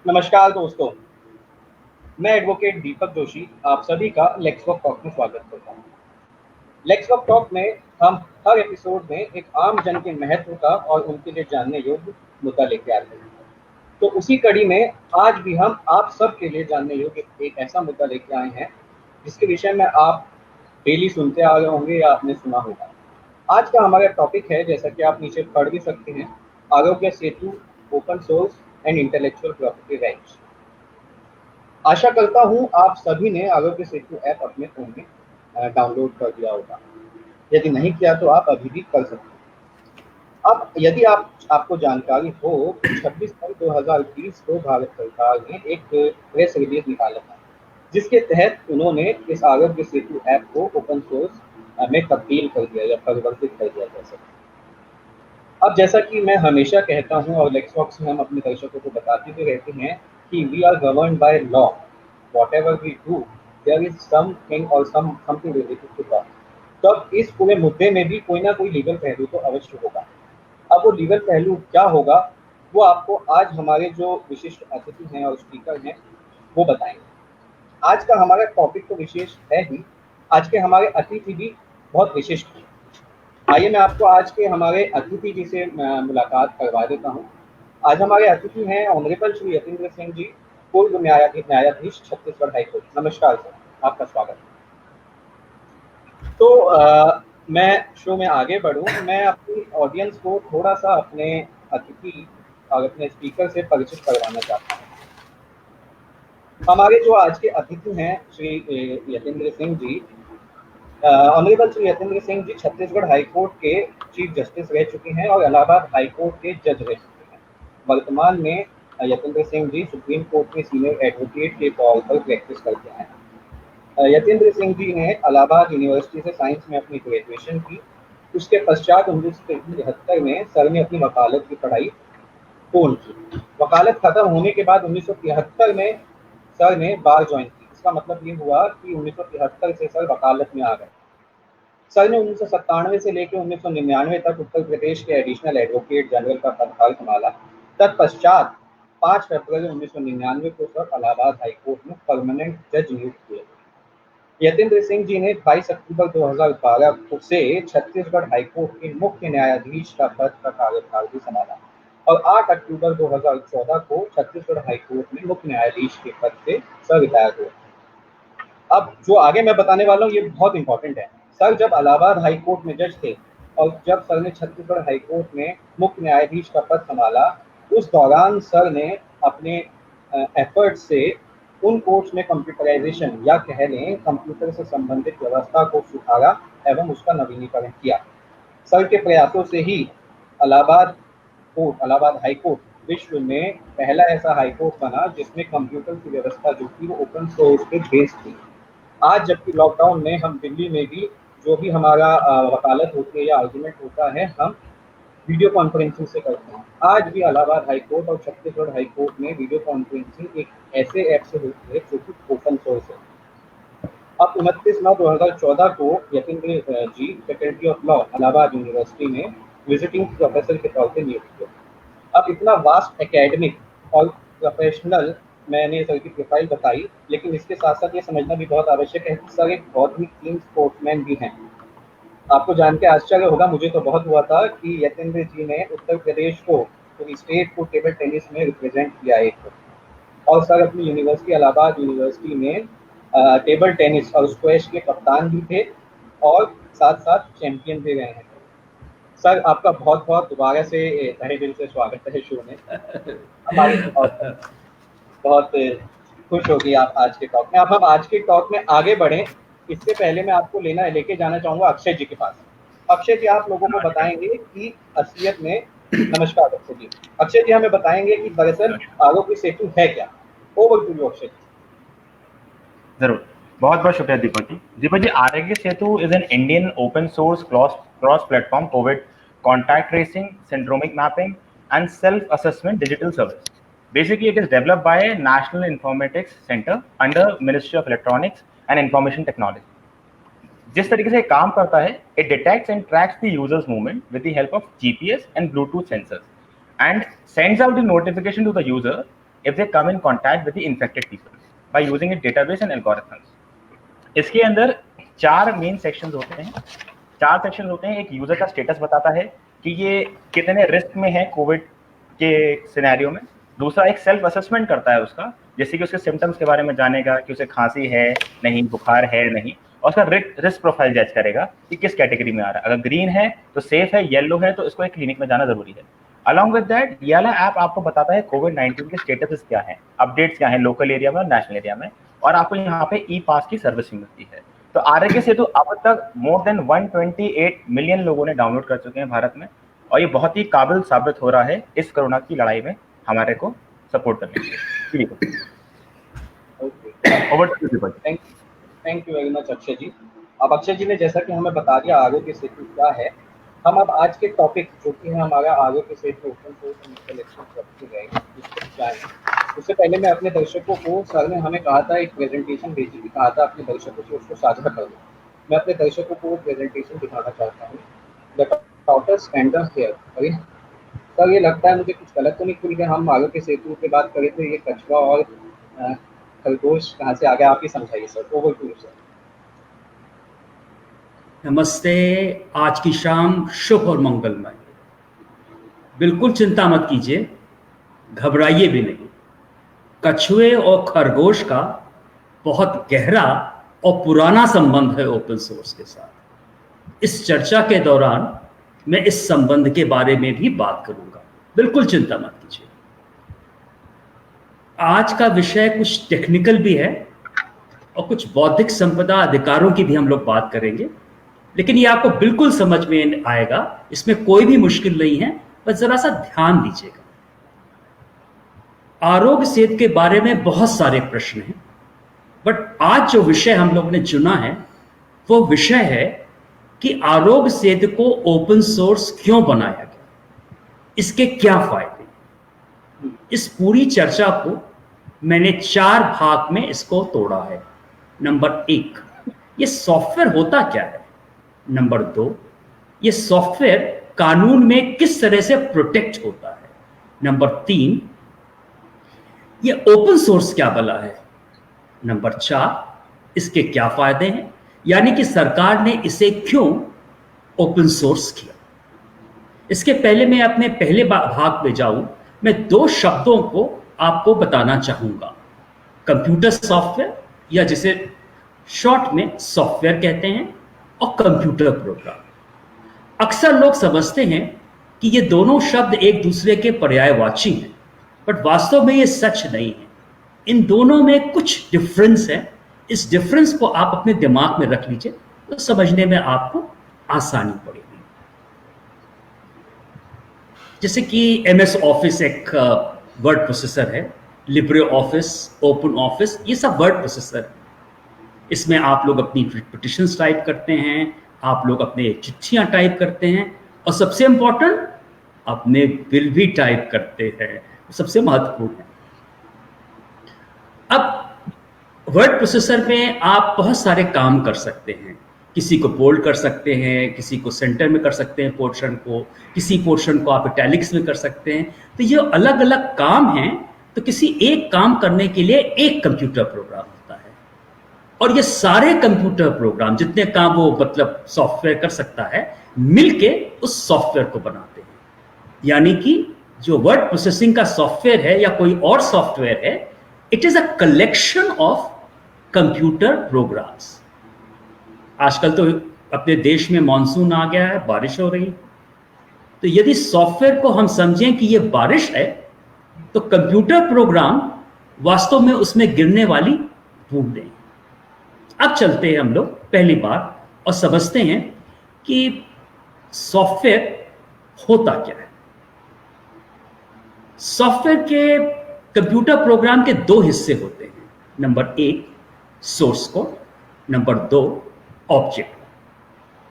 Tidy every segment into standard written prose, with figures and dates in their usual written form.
नमस्कार दोस्तों, मैं एडवोकेट दीपक जोशी आप सभी का लेक्स वॉक टॉक में स्वागत करता हूँ। लेक्स वॉक टॉक में हम हर एपिसोड में एक आम जन के महत्व का और उनके लिए जानने योग्य मुद्दा लेके आते हैं। तो उसी कड़ी में आज भी हम आप सब के लिए जानने योग्य एक ऐसा मुद्दा लेके आए हैं जिसके विषय में आप डेली सुनते आ रहे होंगे या आपने सुना होगा। आज का हमारा टॉपिक है, जैसा कि आप नीचे पढ़ भी सकते हैं, Aarogya Setu, open source and intellectual property rights. आशा करता हूँ आप सभी ने आरोग्य सेतु ऐप अपने फ़ोन में डाउनलोड कर दिया होगा। यदि नहीं किया तो आप अभी भी कर सकते हैं। अब यदि आपको जानकारी हो कि 26 मई 2020 को भारत सरकार ने एक प्रेस रिलीज निकाला था, जिसके तहत उन्होंने इस आरोग्य सेतु ऐप को ओपन सोर्स में तब्दील कर दिया या परिवर्तित कर दिया जा सकता है। अब जैसा कि मैं हमेशा कहता हूँ और लेक्स वॉक्स में हम अपने दर्शकों को बताते भी रहते हैं कि we are governed by law, whatever we do there is something और समथिंग रिलेटेड टू लॉ। तो अब इस पूरे मुद्दे में भी कोई ना कोई लीगल पहलू तो अवश्य होगा। अब वो लीगल पहलू क्या होगा वो आपको आज हमारे जो विशिष्ट अतिथि हैं और स्पीकर हैं वो बताएंगे। आज का हमारा टॉपिक तो विशेष है ही, आज के हमारे अतिथि भी बहुत विशिष्ट हैं। आइए मैं आपको आज के हमारे अतिथि जी से मुलाकात करवा देता हूँ। आज हमारे अतिथि हैं ऑनरेबल श्री यतीन्द्र सिंह जी, पूर्व न्यायाधीश छत्तीसगढ़ हाईकोर्ट। नमस्कार सर, आपका स्वागत है। तो मैं शो में आगे बढ़ूँ, मैं अपनी ऑडियंस को थोड़ा सा अपने अतिथि और अपने स्पीकर से परिचित करवाना चाहता हूँ। हमारे जो आज के अतिथि हैं श्री यतीन्द्र सिंह जी, ऑनरेबल श्री यतीन्द्र सिंह जी छत्तीसगढ़ हाईकोर्ट के चीफ जस्टिस रह चुके हैं और इलाहाबाद हाईकोर्ट के जज रह चुके हैं। वर्तमान में यतीन्द्र सिंह जी सुप्रीम कोर्ट में सीनियर एडवोकेट के तौर पर प्रैक्टिस करते हैं। यतीन्द्र सिंह जी ने इलाहाबाद यूनिवर्सिटी से साइंस में अपनी ग्रेजुएशन की। उसके पश्चात 1973 में सर ने अपनी वकालत की पढ़ाई पूर्ण की। वकालत खत्म होने के बाद 1973 में सर ने बार ज्वाइन की। इसका मतलब ये हुआ कि 1973 से सर वकालत में आ गए। सर ने 1997 से लेकर 1999 तक उत्तर प्रदेश के एडिशनल एडवोकेट जनरल का पदभार संभाला। तत्पश्चात 5 फरवरी 1999 को सर इलाहाबाद हाईकोर्ट में परमानेंट जज नियुक्त हुए। यतीन्द्र सिंह जी ने 22 अक्टूबर 2012 से छत्तीसगढ़ हाईकोर्ट के मुख्य न्यायाधीश का पद का कार्यभार भी संभाला और 8 अक्टूबर 2014 को छत्तीसगढ़ हाईकोर्ट में मुख्य न्यायाधीश के पद से सर रिटायर हुए। अब जो आगे मैं बताने वाला हूँ ये बहुत इंपॉर्टेंट है। सर जब इलाहाबाद हाईकोर्ट में जज थे और जब सर ने छत्तीसगढ़ हाईकोर्ट में मुख्य न्यायाधीश का पद संभाला, उस दौरान सर ने अपने एफर्ट से उन कोर्ट्स में कंप्यूटराइजेशन या कह लें कंप्यूटर से संबंधित व्यवस्था को सुधारा एवं उसका नवीनीकरण किया। सर के प्रयासों से ही इलाहाबाद हाईकोर्ट विश्व में पहला ऐसा हाईकोर्ट बना जिसमें कंप्यूटर की व्यवस्था जो थी वो ओपन सोर्स पे बेस्ड थी। आज जबकि लॉकडाउन में हम दिल्ली में भी जो भी हमारा वकालत होती है या आर्गूमेंट होता है हम वीडियो कॉन्फ्रेंसिंग से करते हैं। आज भी इलाहाबाद हाईकोर्ट और छत्तीसगढ़ हाईकोर्ट में वीडियो कॉन्फ्रेंसिंग एक ऐसे ऐप से होती है जो कि ओपन सोर्स है। अब 29/9/2014 को Yatindra ji faculty of law Allahabad university में विजिटिंग प्रोफेसर के तौर पर नियुक्त हुए। अब इतना वास्ट एकेडमिक और प्रोफेशनल मैंने सर की प्रोफाइल बताई, लेकिन इसके साथ साथ ये समझना भी बहुत आवश्यक है कि सर एक बहुत ही टीम स्पोर्ट्समैन भी हैं। आपको जान के आश्चर्य होगा, मुझे तो बहुत हुआ था कि यतीन्द्र जी ने उत्तर प्रदेश को पूरी स्टेट को टेबल टेनिस में रिप्रेजेंट किया एक। और सर अपनी यूनिवर्सिटी इलाहाबाद यूनिवर्सिटी में टेबल टेनिस और स्क्वैश के कप्तान भी थे और साथ साथ चैंपियन भी रहे हैं। सर आपका बहुत बहुत दोबारा से तहे दिल से स्वागत है शो में। हमारी बहुत खुश होगी आप आज के टॉक में। अब हम आज के टॉक में आगे बढ़ें, इससे पहले मैं आपको लेके जाना चाहूँगा अक्षय जी के पास। अक्षय जी आप लोगों को बताएंगे कि असलियत में, नमस्कार अक्षय जी, अक्षय जी हमें बताएंगे कि दरअसल आरोग्य सेतु है क्या। Over to you Akshay ji. जरूर, बहुत बहुत शुक्रिया Deepak ji. Deepak ji, Aarogya Setu is an Indian open source cross platform Covid contact tracing, syndromic mapping, and self-assessment digital service. Basically, it is developed by National Informatics Center under Ministry of Electronics and Information Technology. जिस तरीके से काम करता है, it detects and tracks the user's movement with the help of GPS and Bluetooth sensors and sends out the notification to the user if they come in contact with the infected people by using its database and algorithms. इसके अंदर 4 main sections होते हैं। 4 sections होते हैं। एक user का status बताता है कि ये कितने रिस्क में है कोविड के सिनेरियो में। दूसरा एक सेल्फ असेसमेंट करता है उसका, जैसे कि उसके सिम्टम्स के बारे में जानेगा कि उसे खांसी है नहीं, बुखार है नहीं, और उसका रिस्क प्रोफाइल जज करेगा कि किस कैटेगरी में आ रहा है। अगर ग्रीन है तो सेफ है, येलो है तो इसको एक क्लिनिक में जाना जरूरी है। अलॉन्ग विद दैट ये वाला ऐप आपको बताता है कोविड-19 के स्टेटस क्या है, अपडेट्स क्या है लोकल एरिया में और नेशनल एरिया में, और आपको यहाँ पे ई पास की सर्विस मिलती है। तो आरोग्य सेतु अब तक मोर देन 128 मिलियन लोगों ने डाउनलोड कर चुके हैं भारत में, और ये बहुत ही काबिल साबित हो रहा है इस कोरोना की लड़ाई में हमारे को सपोर्ट करने के लिए। Thank you very much Akshay ji. अब अक्षय जी ने जैसा कि हमें बता दिया आरोग्य सेतु क्या है, हम अब आज के टॉपिक जो कि है हमारा आरोग्य सेतु ओपन सोर्स इंस्टॉलेशन करते जाएंगे। उससे पहले मैं अपने दर्शकों को, सर ने हमें कहा था एक प्रेजेंटेशन भेजी, कहा था अपने दर्शकों से उसको साझा कर दो। मैं अपने दर्शकों को प्रेजेंटेशन दिखाना चाहता हूँ। The tortoise and the hare. अरे सर, ये लगता है मुझे कुछ गलत तो नहीं खुल गया। हम आरोग्य सेतु की बात करें तो ये कछुआ और खरगोश कहाँ से आ गया, आप ही समझाइए sir. Over to you sir. नमस्ते, आज की शाम शुभ और मंगलमय। बिल्कुल चिंता मत कीजिए, घबराइए भी नहीं। कछुए और खरगोश का बहुत गहरा और पुराना संबंध है ओपन सोर्स के साथ। इस चर्चा के दौरान मैं इस संबंध के बारे में भी बात करूंगा, बिल्कुल चिंता मत कीजिए। आज का विषय कुछ टेक्निकल भी है और कुछ बौद्धिक संपदा अधिकारों की भी हम लोग बात करेंगे, लेकिन ये आपको बिल्कुल समझ में आएगा, इसमें कोई भी मुश्किल नहीं है, बस जरा सा ध्यान दीजिएगा। आरोग्य सेतु के बारे में बहुत सारे प्रश्न हैं, बट आज जो विषय हम लोग ने चुना है वो विषय है कि आरोग्य सेतु को ओपन सोर्स क्यों बनाया गया, इसके क्या फायदे। इस पूरी चर्चा को मैंने 4 भाग में इसको तोड़ा है। नंबर 1, ये सॉफ्टवेयर होता क्या है। नंबर 2, ये सॉफ्टवेयर कानून में किस तरह से प्रोटेक्ट होता है। नंबर 3, ये ओपन सोर्स क्या भला है। नंबर 4, इसके क्या फायदे हैं, यानी कि सरकार ने इसे क्यों ओपन सोर्स किया। इसके पहले मैं अपने पहले भाग में जाऊं, मैं 2 शब्दों को आपको बताना चाहूंगा, कंप्यूटर सॉफ्टवेयर या जिसे शॉर्ट में सॉफ्टवेयर कहते हैं, और कंप्यूटर प्रोग्राम। अक्सर लोग समझते हैं कि ये दोनों शब्द एक दूसरे के पर्यायवाची हैं, बट वास्तव में ये सच नहीं है। इन दोनों में कुछ डिफरेंस है। इस डिफरेंस को आप अपने दिमाग में रख लीजिए तो समझने में आपको आसानी पड़ेगी। जैसे कि MS ऑफिस एक वर्ड प्रोसेसर है, लिब्रे ऑफिस, ओपन ऑफिस, ये सब वर्ड प्रोसेसर है। इसमें आप लोग अपनी पिटिशंस टाइप करते हैं, आप लोग अपने चिट्ठियां टाइप करते हैं, और सबसे इंपॉर्टेंट अपने बिल भी टाइप करते हैं, सबसे महत्वपूर्ण है। अब वर्ड प्रोसेसर में आप बहुत सारे काम कर सकते हैं। किसी को बोल्ड कर सकते हैं, किसी को सेंटर में कर सकते हैं पोर्शन को, किसी पोर्शन को आप इटैलिक्स में कर सकते हैं। तो ये अलग अलग काम हैं। तो किसी एक काम करने के लिए एक कंप्यूटर प्रोग्राम होता है, और ये सारे कंप्यूटर प्रोग्राम जितने काम वो मतलब सॉफ्टवेयर कर सकता है, मिलके उस सॉफ्टवेयर को बनाते हैं। यानी कि जो वर्ड प्रोसेसिंग का सॉफ्टवेयर है या कोई और सॉफ्टवेयर है, it is a collection of computer programs. आजकल तो अपने देश में मॉनसून आ गया है, बारिश हो रही, तो यदि सॉफ्टवेयर को हम समझें कि ये बारिश है, तो कंप्यूटर प्रोग्राम वास्तव में उसमें गिरने वाली बूंदें। अब चलते हैं हम लोग पहली बार और समझते हैं कि सॉफ्टवेयर होता क्या है। सॉफ्टवेयर के कंप्यूटर प्रोग्राम के 2 हिस्से होते हैं। Number 1 source code, number 2 object.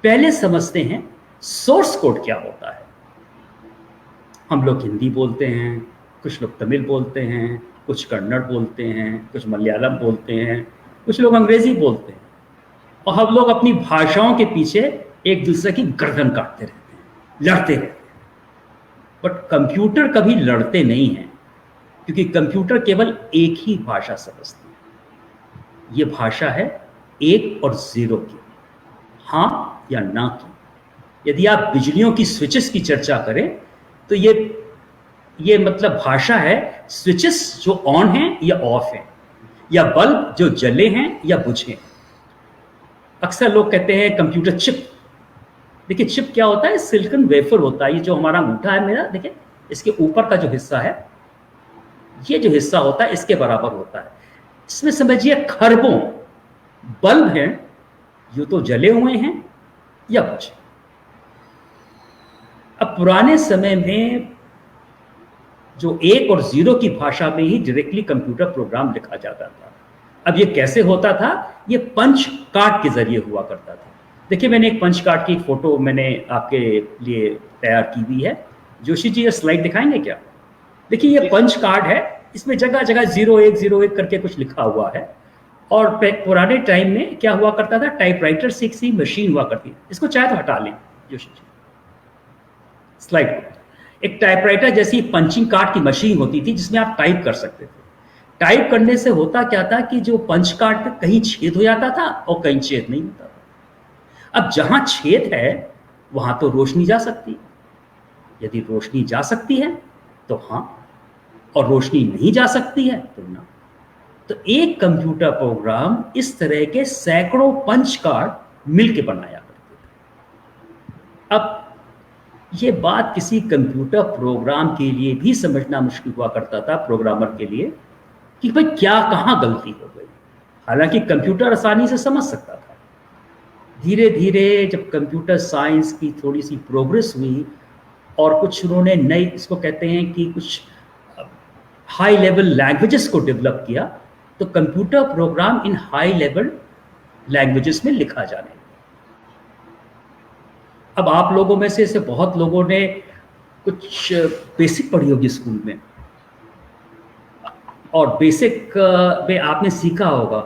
पहले समझते हैं सोर्स कोड क्या होता है। हम लोग हिंदी बोलते हैं, कुछ लोग तमिल बोलते हैं, कुछ कन्नड़ बोलते हैं, कुछ मलयालम बोलते हैं, कुछ लोग अंग्रेजी बोलते हैं, और हम लोग अपनी भाषाओं के पीछे एक दूसरे की गर्दन काटते रहते हैं, लड़ते रहते हैं। बट कंप्यूटर कभी लड़ते नहीं हैं, क्योंकि कंप्यूटर केवल एक ही भाषा समझती है। ये भाषा है 1 और 0 की, हाँ या ना की। यदि आप बिजलियों की स्विचेस की चर्चा करें तो ये मतलब भाषा है स्विचेस जो ऑन हैं या ऑफ हैं, या बल्ब जो जले हैं या बुझे हैं। अक्सर लोग कहते हैं कंप्यूटर चिप। देखिए चिप क्या होता है? सिलिकॉन वेफर होता है। ये जो हमारा अंगूठा है मेरा, देखिए इसके ऊपर का जो हिस्सा है, ये जो हिस्सा होता है इसके बराबर होता है। इसमें समझिए खरबों बल्ब हैं, जो तो जले हुए हैं या बुझे। अब पुराने समय में जो 1 और 0 की भाषा में ही डायरेक्टली कंप्यूटर प्रोग्राम लिखा जाता था। अब ये कैसे होता था? ये पंच कार्ड के जरिए हुआ करता था। देखिए मैंने एक पंच कार्ड की फोटो मैंने आपके लिए तैयार की हुई है। जोशी जी ये स्लाइड दिखाएंगे क्या? देखिए ये पंच कार्ड है, इसमें जगह जगह 0101 करके कुछ लिखा हुआ है। और पुराने टाइम में क्या हुआ करता था, टाइपराइटर से एक सी मशीन हुआ करती है। इसको चाहे तो हटा लें जोशी जी, स्लाइड। एक टाइपराइटर जैसी पंचिंग कार्ड की मशीन होती थी जिसमें आप टाइप कर सकते थे। टाइप करने से होता क्या था कि जो पंच कार्ड पे कहीं छेद हो जाता था और कहीं छेद नहीं होता था। अब जहां छेद है वहां तो रोशनी जा सकती है। यदि रोशनी जा सकती है तो हाँ, और रोशनी नहीं जा सकती है तो ना। तो एक कंप्यूटर प्रोग्राम इस तरह के सैकड़ों पंच कार्ड मिलके बनाया करते थे। अब ये बात किसी कंप्यूटर प्रोग्राम के लिए भी समझना मुश्किल हुआ करता था, प्रोग्रामर के लिए, कि भाई क्या कहाँ गलती हो गई। हालांकि कंप्यूटर आसानी से समझ सकता था। धीरे धीरे जब कंप्यूटर साइंस की थोड़ी सी प्रोग्रेस हुई और कुछ उन्होंने नई, इसको कहते हैं कि कुछ हाई लेवल लैंग्वेजेस को डेवलप किया, तो कंप्यूटर प्रोग्राम इन हाई लेवल लैंग्वेजेस में लिखा जाने लगा। अब आप लोगों में से बहुत लोगों ने कुछ बेसिक पढ़ी होगी स्कूल में, और बेसिक में आपने सीखा होगा।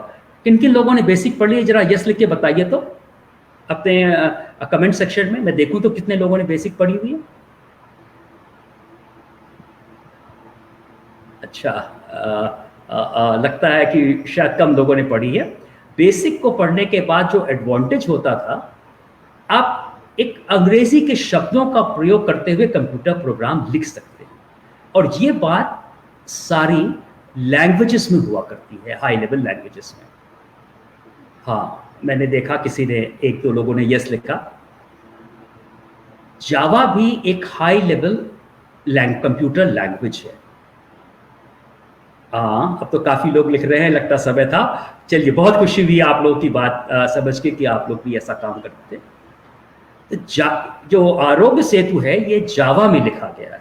किन किन लोगों ने बेसिक पढ़ ली, जरा यस लिख के बताइए तो अपने कमेंट सेक्शन में, मैं देखूं तो कितने लोगों ने बेसिक पढ़ी हुई है। अच्छा, लगता है कि शायद कम लोगों ने पढ़ी है। बेसिक को पढ़ने के बाद जो एडवांटेज होता था, आप एक अंग्रेजी के शब्दों का प्रयोग करते हुए कंप्यूटर प्रोग्राम लिख सकते हैं। और ये बात सारी लैंग्वेजेस में हुआ करती है, हाई लेवल लैंग्वेजेस में। हाँ, मैंने देखा किसी ने, एक दो लोगों ने यस लिखा। जावा भी एक हाई लेवल कंप्यूटर लैंग्वेज है। हाँ, अब तो काफी लोग लिख रहे हैं, लगता समय था। चलिए, बहुत खुशी हुई आप लोगों की बात समझ के कि आप लोग भी ऐसा काम करते थे। तो जो आरोग्य सेतु है ये जावा में लिखा गया है।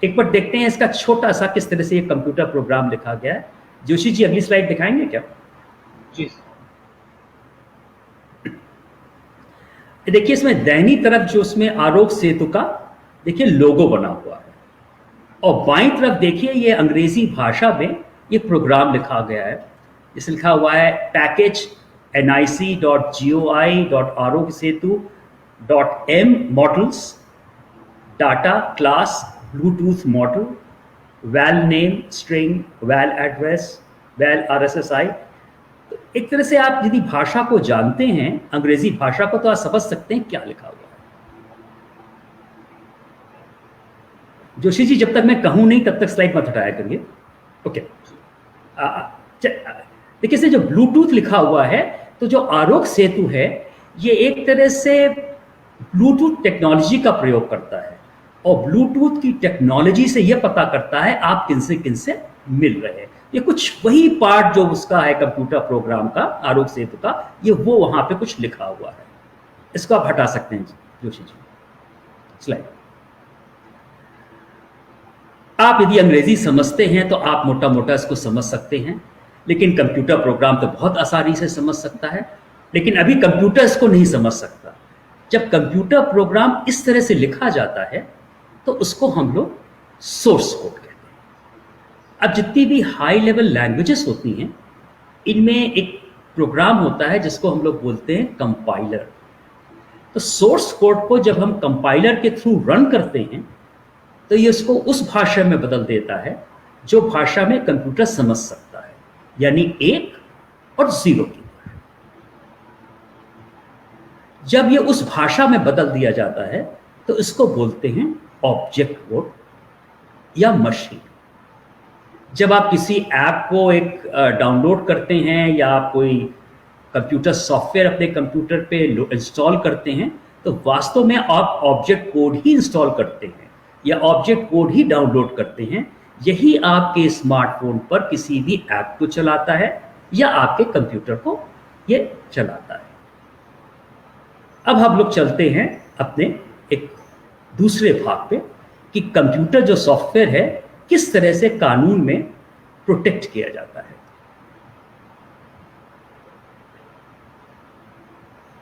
एक बार देखते हैं इसका छोटा सा किस तरह से ये कंप्यूटर प्रोग्राम लिखा गया है। जोशी जी अगली स्लाइड दिखाएंगे क्या? जी। देखिए इसमें दाहिनी तरफ जो उसमें आरोग्य सेतु का देखिए लोगो बना हुआ है, और बाईं तरफ देखिए ये अंग्रेजी भाषा में ये प्रोग्राम लिखा गया है। इस लिखा हुआ है package nic.goi.arogyasetu.m models data class Bluetooth model val name string val address val RSSI। तो एक तरह से आप यदि भाषा को जानते हैं, अंग्रेजी भाषा को, तो आप समझ सकते हैं क्या लिखा हुआ है। जोशी जी जब तक मैं कहूं नहीं तब तक स्लाइड मत हटाया करिए। ओके, देखिए इसमें जो ब्लूटूथ लिखा हुआ है, तो जो आरोग्य सेतु है ये एक तरह से ब्लूटूथ टेक्नोलॉजी का प्रयोग करता है, और ब्लूटूथ की टेक्नोलॉजी से यह पता करता है आप किन से मिल रहे हैं। ये कुछ वही पार्ट जो उसका है कंप्यूटर प्रोग्राम का, आरोग्य सेतु का, ये वो वहां पे कुछ लिखा हुआ है। इसको आप हटा सकते हैं जोशी जी, स्लाइड। आप यदि अंग्रेजी समझते हैं तो आप मोटा मोटा इसको समझ सकते हैं, लेकिन कंप्यूटर प्रोग्राम तो बहुत आसानी से समझ सकता है। लेकिन अभी कंप्यूटर इसको नहीं समझ सकता। जब कंप्यूटर प्रोग्राम इस तरह से लिखा जाता है तो उसको हम लोग सोर्स कोड कहते हैं। अब जितनी भी हाई लेवल लैंग्वेजेस होती हैं, इनमें एक प्रोग्राम होता है जिसको हम लोग बोलते हैं कंपाइलर। तो सोर्स कोड को जब हम कंपाइलर के थ्रू रन करते हैं तो ये उसको उस भाषा में बदल देता है जो भाषा में कंप्यूटर समझ सकता है, यानी 1 और 0 की। जब ये उस भाषा में बदल दिया जाता है तो इसको बोलते हैं ऑब्जेक्ट कोड या मशीन। जब आप किसी ऐप को एक डाउनलोड करते हैं या आप कोई कंप्यूटर सॉफ्टवेयर अपने कंप्यूटर पे इंस्टॉल करते हैं तो वास्तव में आप ऑब्जेक्ट कोड ही इंस्टॉल करते हैं या ऑब्जेक्ट कोड ही डाउनलोड करते हैं। यही आपके स्मार्टफोन पर किसी भी ऐप को चलाता है या आपके कंप्यूटर को ये चलाता है। अब हम लोग चलते हैं अपने एक दूसरे भाग पे कि कंप्यूटर जो सॉफ्टवेयर है किस तरह से कानून में प्रोटेक्ट किया जाता है।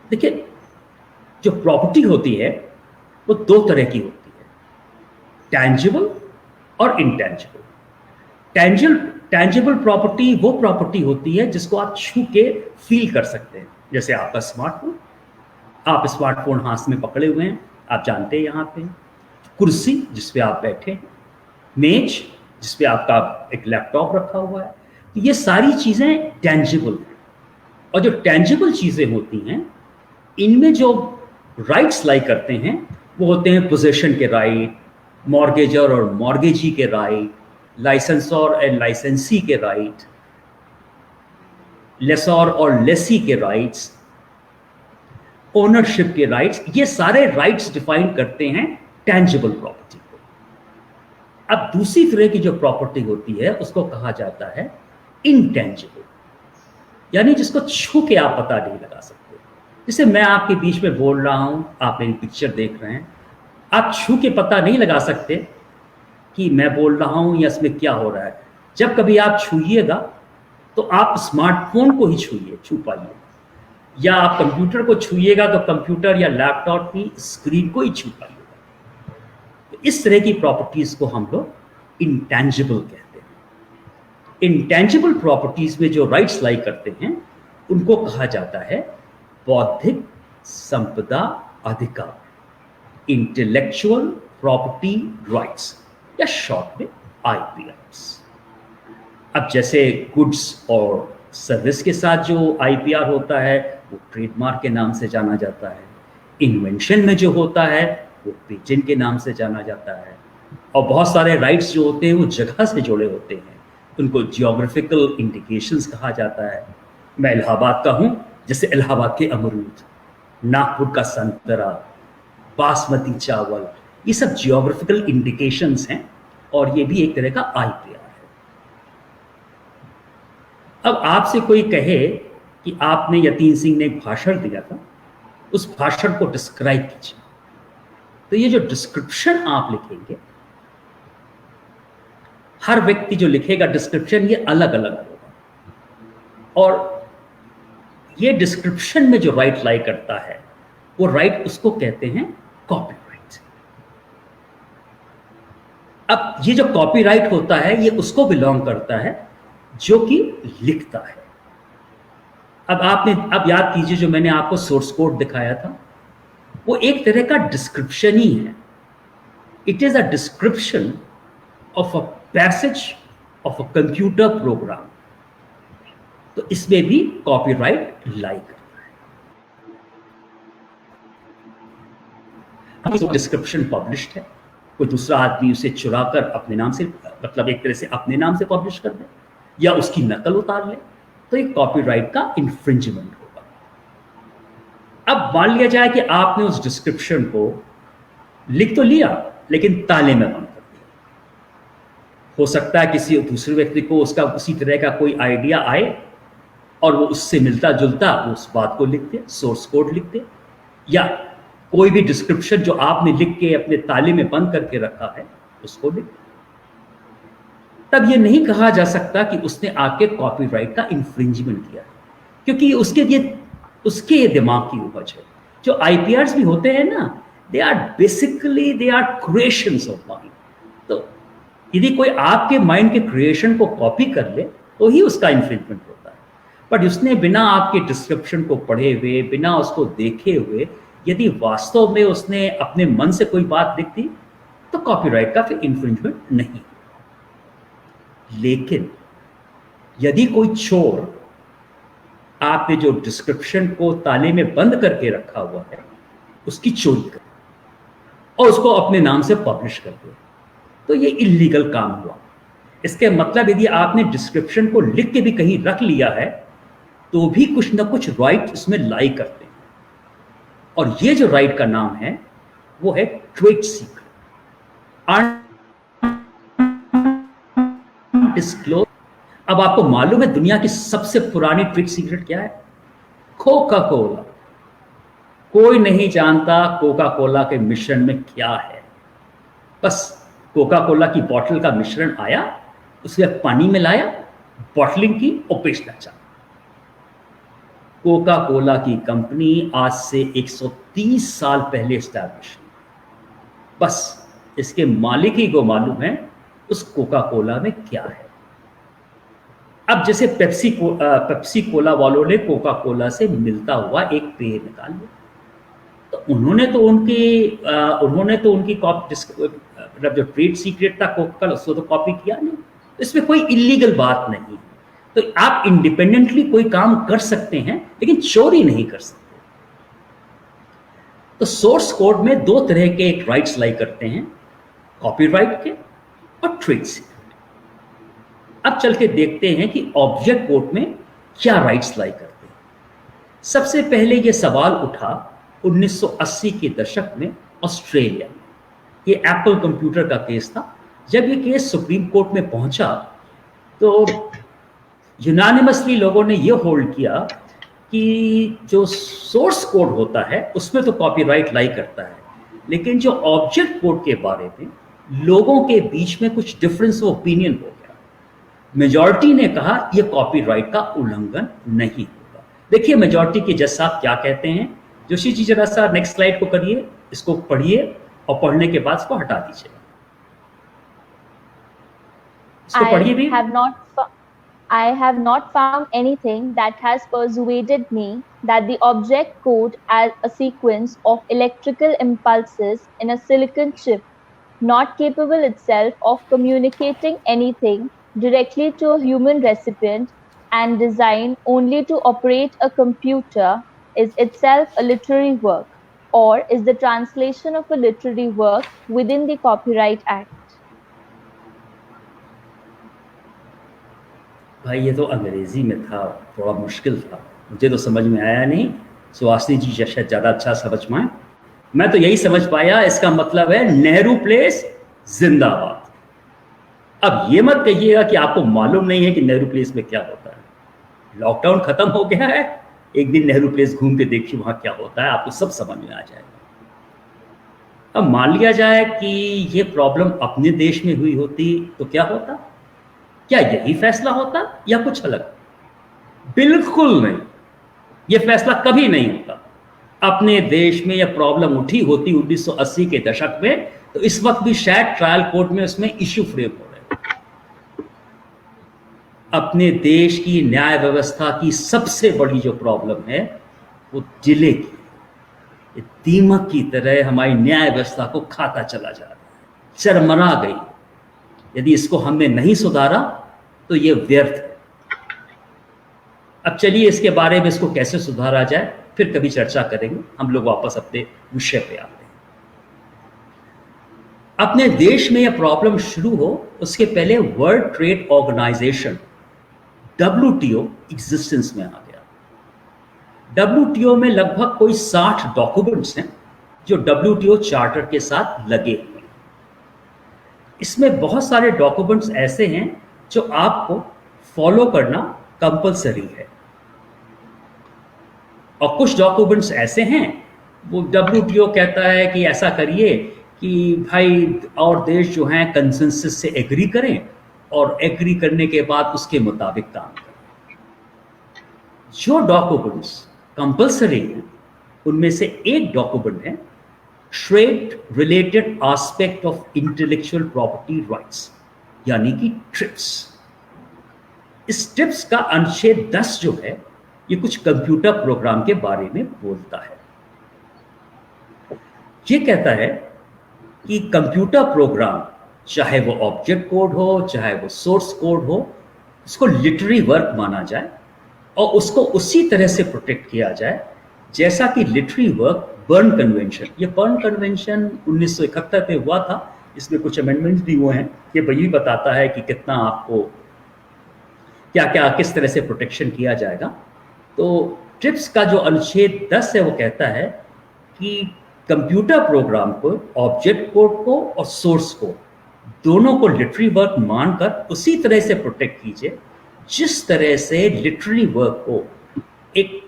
देखिए, जो प्रॉपर्टी होती है वो 2 तरह की होती है, टैंजिबल और इनटैंजिबल। टैंजिबल प्रॉपर्टी वो प्रॉपर्टी होती है जिसको आप छू के फील कर सकते हैं, जैसे आपका स्मार्टफोन। आप स्मार्टफोन हाथ में पकड़े हुए हैं, आप जानते हैं यहाँ पे। कुर्सी जिस पे आप बैठे हैं, मेज जिस पे आपका एक लैपटॉप रखा हुआ है, तो ये सारी चीज़ें टैंजिबल हैं। और जो टैंजिबल चीज़ें होती हैं इनमें जो राइट्स लाई करते हैं वो होते हैं पोजेशन के राइट, मॉर्गेजर और मॉर्गेजी के राइट, लाइसेंसर एंड लाइसेंसी के राइट, लेसर और लेसी के राइट्स, ओनरशिप के राइट्स। ये सारे राइट्स डिफाइन करते हैं टैंजिबल प्रॉपर्टी को। अब दूसरी तरह की जो प्रॉपर्टी होती है उसको कहा जाता है इनटैंजिबल, यानी जिसको छू के आप पता नहीं लगा सकते। जैसे मैं आपके बीच में बोल रहा हूं, आप मेरी पिक्चर देख रहे हैं, आप छू के पता नहीं लगा सकते कि मैं बोल रहा हूं या इसमें क्या हो रहा है। जब कभी आप छूइएगा तो आप स्मार्टफोन को ही छू पाइए, या आप कंप्यूटर को छूइएगा तो कंप्यूटर या लैपटॉप की स्क्रीन को ही छू पाइएगा। तो इस तरह की प्रॉपर्टीज को हम लोग इंटैंजिबल कहते हैं। इंटैंजिबल प्रॉपर्टीज में जो राइट्स लाई करते हैं उनको कहा जाता है बौद्धिक संपदा अधिकार, इंटेलेक्चुअल प्रॉपर्टी राइट्स, या शॉर्ट में आईपीआर। अब जैसे गुड्स और सर्विस के साथ जो आईपीआर होता है वो ट्रेडमार्क के नाम से जाना जाता है। इन्वेंशन में जो होता है वो पेटेंट के नाम से जाना जाता है। और बहुत सारे राइट्स जो होते हैं वो जगह से जुड़े होते हैं, उनको जियोग्राफिकल इंडिकेशंस कहा जाता है। मैं इलाहाबाद का हूँ, जैसे इलाहाबाद के अमरूद, नागपुर का संतरा, बासमती चावल, ये सब जियोग्राफिकल इंडिकेशंस हैं और ये भी एक तरह का आईपीआर है। अब आपसे कोई कहे कि आपने यतीन सिंह ने एक भाषण दिया था, उस भाषण को डिस्क्राइब कीजिए, तो ये जो डिस्क्रिप्शन आप लिखेंगे, हर व्यक्ति जो लिखेगा डिस्क्रिप्शन ये अलग अलग होगा। और ये डिस्क्रिप्शन में जो राइट लाई करता है वो राइट उसको कहते हैं कॉपीराइट। अब ये जो कॉपीराइट होता है ये उसको बिलोंग करता है जो कि लिखता है। अब याद कीजिए, जो मैंने आपको सोर्स कोड दिखाया था वो एक तरह का डिस्क्रिप्शन ही है। It is a description of a passage of a computer program. तो इसमें भी कॉपीराइट लाई करता है। डिस्क्रिप्शन पब्लिश्ड है, कोई दूसरा आदमी उसे चुराकर अपने नाम से, मतलब एक तरह से अपने नाम से पब्लिश कर दे या उसकी नकल उतार ले, तो एक कॉपीराइट का इन्फ्रिंजमेंट होगा। अब मान लिया जाए कि आपने उस डिस्क्रिप्शन को लिख तो लिया लेकिन ताले में बंद कर दिया। हो सकता है किसी दूसरे व्यक्ति को उसका उसी तरह का कोई आइडिया आए और वो उससे मिलता जुलता उस बात को लिख दे, सोर्स कोड लिख दे, या कोई भी डिस्क्रिप्शन जो आपने लिख के अपने ताले में बंद करके रखा है उसको लिख दे। तब ये नहीं कहा जा सकता कि उसने आपके कॉपीराइट का इन्फ्रिंजमेंट किया, क्योंकि उसके दिमाग की उपज है। जो आईपीआर्स भी होते हैं ना, they are creations of mind. तो यदि कोई आपके माइंड के क्रिएशन को कॉपी कर ले तो ही उसका इन्फ्रिंजमेंट होता है। बट उसने बिना आपके डिस्क्रिप्शन को पढ़े हुए, बिना उसको देखे हुए, यदि वास्तव में उसने अपने मन से कोई बात लिख दी तो कॉपीराइट का फिर इन्फ्रिंजमेंट नहीं। लेकिन यदि कोई चोर आपने जो डिस्क्रिप्शन को ताले में बंद करके रखा हुआ है उसकी चोरी करे और उसको अपने नाम से पब्लिश कर दे, तो ये इलीगल काम हुआ। इसके मतलब यदि आपने डिस्क्रिप्शन को लिख के भी कहीं रख लिया है तो भी कुछ ना कुछ राइट उसमें लाई करते हैं, और ये जो राइट का नाम है वो है ट्रेड सीक्रेट, अनडिस्क्लोज। अब आपको मालूम है दुनिया की सबसे पुरानी ट्रेड सीक्रेट क्या है? Coca Cola. कोई नहीं जानता कोका कोला के मिश्रण में क्या है। बस कोका कोला की बोतल का मिश्रण आया, उसमें पानी मिलाया, बॉटलिंग की और बेचना चाहा। कोका कोला की कंपनी आज से 130 साल पहले स्टैब्लिश हुई। बस इसके मालिक ही को मालूम है उस कोका कोला में क्या है। अब जैसे पेप्सी कोला वालों ने कोका कोला से मिलता हुआ एक पेय निकाल लिया, तो उन्होंने तो उनकी मतलब जो ट्रेड सीक्रेट था कोका कोला उसको तो कॉपी किया नहीं। इसमें कोई इलीगल बात नहीं। तो आप इंडिपेंडेंटली कोई काम कर सकते हैं लेकिन चोरी नहीं कर सकते। तो सोर्स कोड में दो तरह के एक राइट्स लाई करते हैं, कॉपीराइट के और ट्रेड सीक्रेट। अब चल के देखते हैं कि ऑब्जेक्ट कोड में क्या राइट्स लाई करते हैं। सबसे पहले यह सवाल उठा 1980 के दशक में ऑस्ट्रेलिया में। ये एप्पल कंप्यूटर का केस था। जब ये केस सुप्रीम कोर्ट में पहुंचा तो यूनानिमसली लोगों ने ये होल्ड किया कि जो सोर्स कोड होता है उसमें तो कॉपीराइट लाई करता है, लेकिन जो ऑब्जेक्ट कोड के बारे में लोगों के बीच में कुछ डिफरेंस ऑफ ओपिनियन हो गया। मेजॉरिटी ने कहा यह कॉपीराइट का उल्लंघन नहीं होगा। देखिए मेजॉरिटी के जज साहब क्या कहते हैं। जोशी जी जरा सा नेक्स्ट स्लाइड को करिए, इसको पढ़िए और पढ़ने के बाद इसको हटा दीजिए। इसको पढ़िए भी। I have not found anything that has persuaded me that the object code as a sequence of electrical impulses in a silicon chip, not capable itself of communicating anything directly to a human recipient and designed only to operate a computer, is itself a literary work, or is the translation of a literary work within the Copyright Act. भाई ये तो अंग्रेजी में था, थोड़ा मुश्किल था, मुझे तो समझ में आया नहीं। सुहासिनी जी शायद ज़्यादा अच्छा समझ पाए। मैं तो यही समझ पाया इसका मतलब है नेहरू प्लेस जिंदाबाद। अब ये मत कहिएगा कि आपको मालूम नहीं है कि नेहरू प्लेस में क्या होता है। लॉकडाउन खत्म हो गया है, एक दिन नेहरू प्लेस घूम के देखिए वहाँ क्या होता है, आपको सब समझ में आ जाएगा। अब मान लिया जाए कि ये प्रॉब्लम अपने देश में हुई होती तो क्या होता? क्या यही फैसला होता या कुछ अलग? बिल्कुल नहीं, ये फैसला कभी नहीं होता। अपने देश में यह प्रॉब्लम उठी होती 1980 के दशक में, तो इस वक्त भी शायद ट्रायल कोर्ट में उसमें इश्यू फ्रेम हो रहे। अपने देश की न्याय व्यवस्था की सबसे बड़ी जो प्रॉब्लम है वो जिले की, ये दीमक की तरह हमारी न्याय व्यवस्था को खाता चला जा रहा है, चरमरा गई। यदि इसको हमने नहीं सुधारा तो ये व्यर्थ है। अब चलिए इसके बारे में इसको कैसे सुधारा जाए फिर कभी चर्चा करेंगे। हम लोग वापस अपने विषय पे आते हैं। अपने देश में यह प्रॉब्लम शुरू हो उसके पहले world trade organization WTO existence में आ गया। WTO में लगभग कोई 60 डॉक्यूमेंट्स हैं जो WTO चार्टर के साथ लगे हुए हैं। इसमें बहुत सारे डॉक्यूमेंट्स ऐसे हैं जो आपको फॉलो करना कंपलसरी है, और कुछ डॉक्यूमेंट्स ऐसे हैं वो WTO कहता है कि ऐसा करिए कि भाई और देश जो हैं कंसेंसस से एग्री करें और एग्री करने के बाद उसके मुताबिक काम करें। जो डॉक्यूमेंट्स कंपलसरी हैं उनमें से एक डॉक्यूमेंट है trade related aspect of intellectual property rights, यानी कि ट्रिप्स। इस ट्रिप्स का अनुच्छेद 10 जो है ये कुछ कंप्यूटर प्रोग्राम के बारे में बोलता है। ये कहता है कि कंप्यूटर प्रोग्राम चाहे वो ऑब्जेक्ट कोड हो, चाहे वो सोर्स कोड हो, उसको लिटरेरी वर्क माना जाए और उसको उसी तरह से प्रोटेक्ट किया जाए जैसा कि लिटरेरी वर्क बर्न कन्वेंशन, ये बर्न कन्वेंशन 1971 में हुआ था, इसमें कुछ अमेंडमेंट्स भी हुए हैं। ये वही बताता है कि कितना आपको क्या क्या किस तरह से प्रोटेक्शन किया जाएगा। तो ट्रिप्स का जो अनुच्छेद 10 है वो कहता है कि कंप्यूटर प्रोग्राम को, ऑब्जेक्ट कोड को और सोर्स को दोनों को लिटरेरी वर्क मानकर उसी तरह से प्रोटेक्ट कीजिए जिस तरह से लिटरेरी वर्क को एक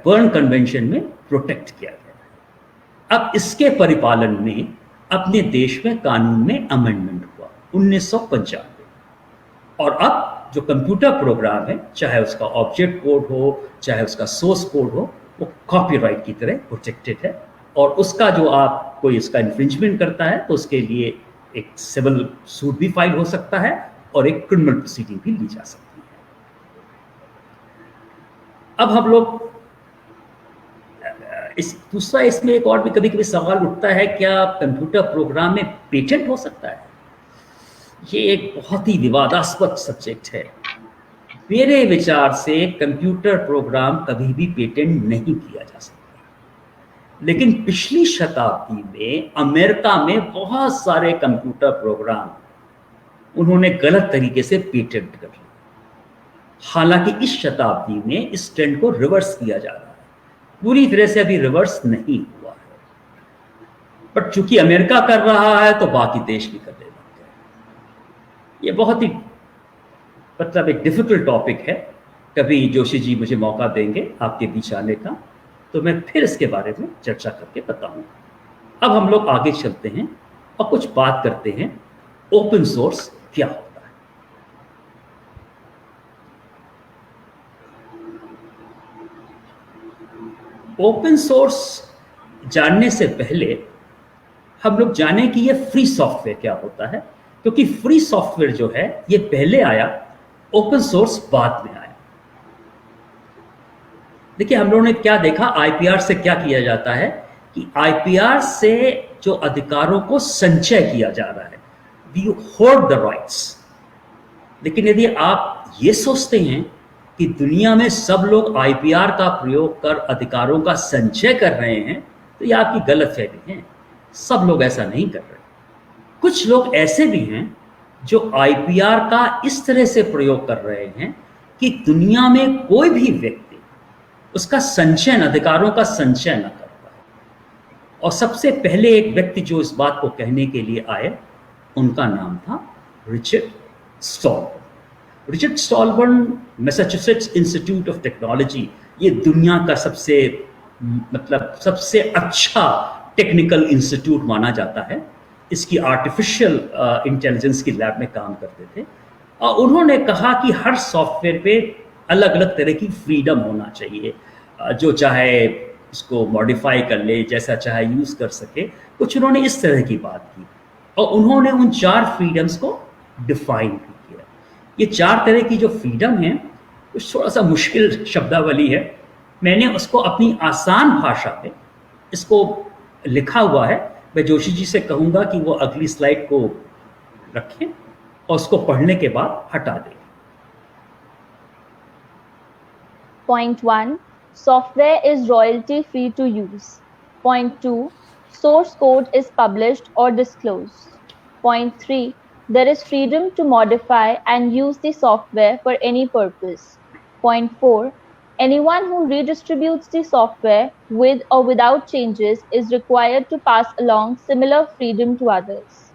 बर्न कन्वेंशन में प्रोटेक्ट किया गया। अब इसके परिपालन में अपने देश में कानून में अमेंडमेंट हुआ 1995, और अब जो कंप्यूटर प्रोग्राम है, चाहे उसका ऑब्जेक्ट कोड हो, चाहे उसका सोर्स कोड हो, वो कॉपीराइट की तरह प्रोटेक्टेड है। और उसका जो आप कोई इसका इन्फ्रिंजमेंट करता है तो उसके लिए एक सिविल सूट भी फाइल हो सकता है और एक क्रिमिनल प्रोसीडिंग भी ली जा सकती है। अब हम लोग दूसरा इसमें एक और भी कभी कभी सवाल उठता है, क्या कंप्यूटर प्रोग्राम में पेटेंट हो सकता है? ये एक बहुत ही विवादास्पद सब्जेक्ट है। मेरे विचार से कंप्यूटर प्रोग्राम कभी भी पेटेंट नहीं किया जा सकता, लेकिन पिछली शताब्दी में अमेरिका में बहुत सारे कंप्यूटर प्रोग्राम उन्होंने गलत तरीके से पेटेंट कर लिए। हालांकि इस शताब्दी में इस ट्रेंड को रिवर्स किया जा रहा है, पूरी तरह से अभी रिवर्स नहीं हुआ है, बट चूंकि अमेरिका कर रहा है तो बाकी देश भी करने लग गए। ये बहुत ही मतलब एक डिफिकल्ट टॉपिक है। कभी जोशी जी मुझे मौका देंगे आपके बीच आने का तो मैं फिर इसके बारे में चर्चा करके बताऊंगा। अब हम लोग आगे चलते हैं और कुछ बात करते हैं ओपन सोर्स क्या होता है। ओपन सोर्स जानने से पहले हम लोग जाने कि ये फ्री सॉफ्टवेयर क्या होता है, क्योंकि फ्री सॉफ्टवेयर जो है ये पहले आया, ओपन सोर्स बाद में आया। देखिए हम लोगों ने क्या देखा, आईपीआर से क्या किया जाता है कि आईपीआर से जो अधिकारों को संचय किया जा रहा है, वी होल्ड द राइट्स। लेकिन यदि आप ये सोचते हैं कि दुनिया में सब लोग आईपीआर का प्रयोग कर अधिकारों का संचय कर रहे हैं, तो ये आपकी गलतफहमी है। सब लोग ऐसा नहीं कर रहे। कुछ लोग ऐसे भी हैं जो आईपीआर का इस तरह से प्रयोग कर रहे हैं कि दुनिया में कोई भी व्यक्ति उसका संचयन, अधिकारों का संचय न कर पाए। और सबसे पहले एक व्यक्ति जो इस बात को कहने के लिए आए, उनका नाम था Richard Stallburn. Richard Stallburn Massachusetts Institute of Technology, ये दुनिया का सबसे अच्छा टेक्निकल इंस्टीट्यूट माना जाता है। इसकी आर्टिफिशियल इंटेलिजेंस की लैब में काम करते थे, और उन्होंने कहा कि हर सॉफ्टवेयर पे अलग अलग तरह की फ्रीडम होना चाहिए, जो चाहे उसको मॉडिफाई कर ले, जैसा चाहे यूज़ कर सके। कुछ उन्होंने इस तरह की बात की और उन्होंने उन 4 फ्रीडम्स को डिफाइन भी किया। ये 4 तरह की जो फ्रीडम है कुछ थोड़ा सा मुश्किल शब्दावली है, मैंने उसको अपनी आसान भाषा में इसको लिखा हुआ है। मैं जोशी जी से कहूँगा कि वो अगली स्लाइड को रखें और उसको पढ़ने के बाद हटा दें। Point 1. Software is royalty free to use. Point 2. Source code is published or disclosed. Point 3. There is freedom to modify and use the software for any purpose. Point 4. Anyone who redistributes the software with or without changes is required to pass along similar freedom to others.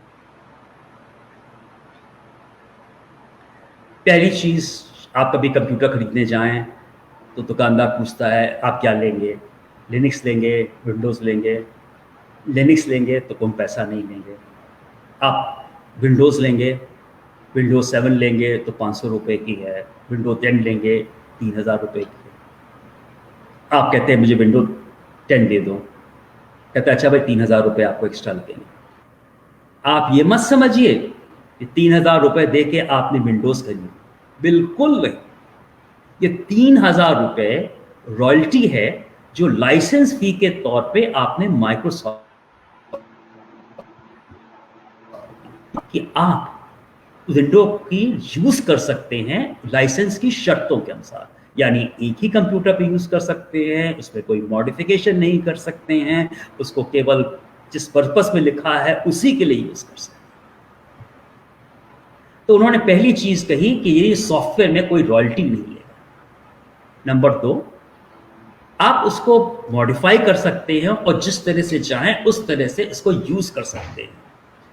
पहली चीज़, आप कभी computer खरीदने जाएं तो दुकानदार पूछता है आप क्या लेंगे, लिनक्स लेंगे, विंडोज़ लेंगे। लिनक्स लेंगे तो कम पैसा नहीं लेंगे। आप विंडोज़ लेंगे, विंडोज़ 7 लेंगे तो 500 रुपये की है, विंडोज़ 10 लेंगे 3000 रुपये की है। आप कहते हैं मुझे विंडोज़ 10 दे दो, कहते हैं अच्छा भाई 3000 रुपये आपको एक्स्ट्रा लगेंगे। आप ये मत समझिए कि 3000 रुपये दे के आपने विंडोज़ खरीदी, बिल्कुल नहीं। ये 3000 रुपये रॉयल्टी है जो लाइसेंस फी के तौर पे आपने माइक्रोसॉफ्ट कि आप विंडो की यूज कर सकते हैं लाइसेंस की शर्तों के अनुसार, यानी एक ही कंप्यूटर पे यूज कर सकते हैं, उसमें कोई मॉडिफिकेशन नहीं कर सकते हैं, उसको केवल जिस पर्पस में लिखा है उसी के लिए यूज कर सकते हैं। तो उन्होंने पहली चीज कही कि ये सॉफ्टवेयर में कोई रॉयल्टी नहीं लेगा। नंबर 2, आप उसको मॉडिफाई कर सकते हैं और जिस तरह से चाहें उस तरह से इसको यूज कर सकते हैं।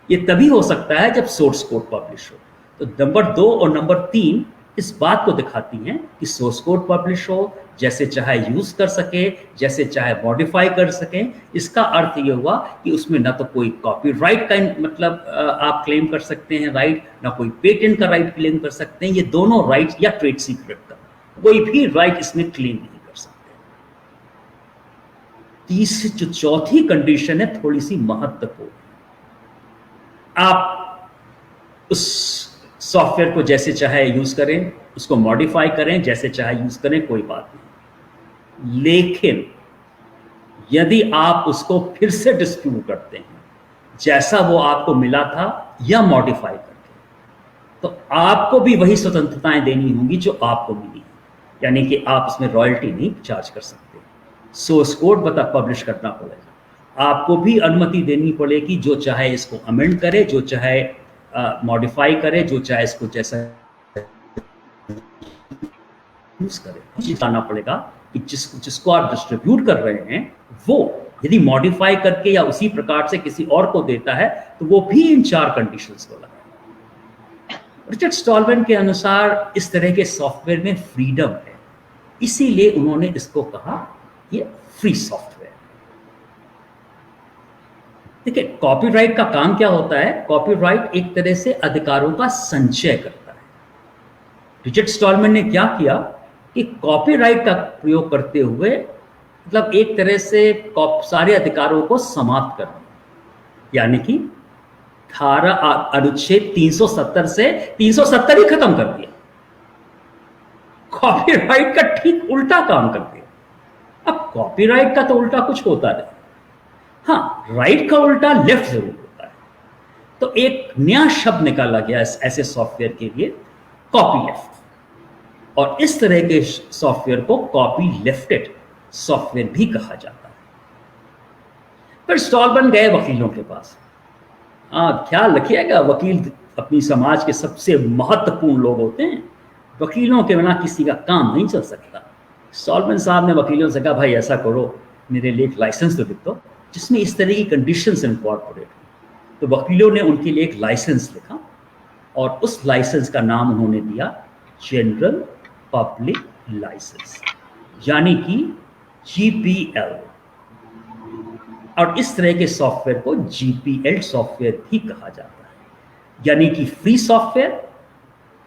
ये तभी हो सकता है जब सोर्स कोड पब्लिश हो। तो नंबर 2 और नंबर 3 इस बात को दिखाती हैं कि सोर्स कोड पब्लिश हो, जैसे चाहे यूज कर सके, जैसे चाहे मॉडिफाई कर सकें। इसका अर्थ ये हुआ कि उसमें ना तो कोई कॉपीराइट का मतलब आप क्लेम कर सकते हैं राइट, ना कोई पेटेंट का राइट क्लेम कर सकते हैं। ये दोनों राइट या ट्रेड सीक्रेट का कोई भी राइट इसमें क्लेम नहीं कर सकते। तीसरी जो चौथी कंडीशन है थोड़ी सी महत्वपूर्ण। आप उस सॉफ्टवेयर को जैसे चाहे यूज करें, उसको मॉडिफाई करें, जैसे चाहे यूज करें, कोई बात नहीं। लेकिन यदि आप उसको फिर से डिस्ट्रीब्यूट करते हैं जैसा वो आपको मिला था या मॉडिफाई करके, तो आपको भी वही स्वतंत्रताएं देनी होंगी जो आपको मिली है, यानी कि आप उसमें रॉयल्टी नहीं चार्ज कर सकते। सोर्स कोड पब्लिश करना पड़ेगा, आपको भी अनुमति देनी पड़ेगी, जो चाहे इसको अमेंड करे, जो चाहे मॉडिफाई करे, जो चाहे इसको जैसा यूज करे। बताना पड़ेगा कि जिसको आप डिस्ट्रीब्यूट कर रहे हैं वो यदि मॉडिफाई करके या उसी प्रकार से किसी और को देता है तो वो भी इन 4 कंडीशंस को लगाए। रिचर्ड स्टॉलमैन के अनुसार इस तरह के सॉफ्टवेयर में फ्रीडम है, इसीलिए उन्होंने इसको कहा ये फ्री सॉफ्टवेयर। देखिए, कॉपीराइट का काम क्या होता है? कॉपीराइट एक तरह से अधिकारों का संचय करता है। रिचर्ड स्टॉलमैन ने क्या किया कि कॉपीराइट का प्रयोग करते हुए मतलब एक तरह से सारे अधिकारों को समाप्त कर दिया, यानी कि धारा अनुच्छेद 370 से 370 ही खत्म कर दिया। कॉपीराइट का ठीक उल्टा काम कर दिया। अब कॉपीराइट का तो उल्टा कुछ होता नहीं, हाँ, राइट का उल्टा लेफ्ट जरूर होता है। तो एक नया शब्द निकाला गया ऐसे सॉफ्टवेयर के लिए, कॉपी लेफ्ट, और इस तरह के सॉफ्टवेयर को कॉपी लेफ्टेड सॉफ्टवेयर भी कहा जाता है। फिर स्टॉलमैन गए वकीलों के पास। ख्याल रखिएगा, वकील अपनी समाज के सबसे महत्वपूर्ण लोग होते हैं, वकीलों के बिना किसी का काम नहीं चल सकता। स्टॉलमैन साहब ने वकीलों से कहा, भाई ऐसा करो, मेरे लिए एक लाइसेंस तो लिख दो जिसमें इस तरह की कंडीशंस इनकॉर्पोरेट हो। तो वकीलों ने उनके लिए एक लाइसेंस लिखा और उस लाइसेंस का नाम उन्होंने दिया जनरल पब्लिक लाइसेंस, यानी कि GPL। और इस तरह के सॉफ्टवेयर को GPL सॉफ्टवेयर भी कहा जाता है, यानी कि फ्री सॉफ्टवेयर,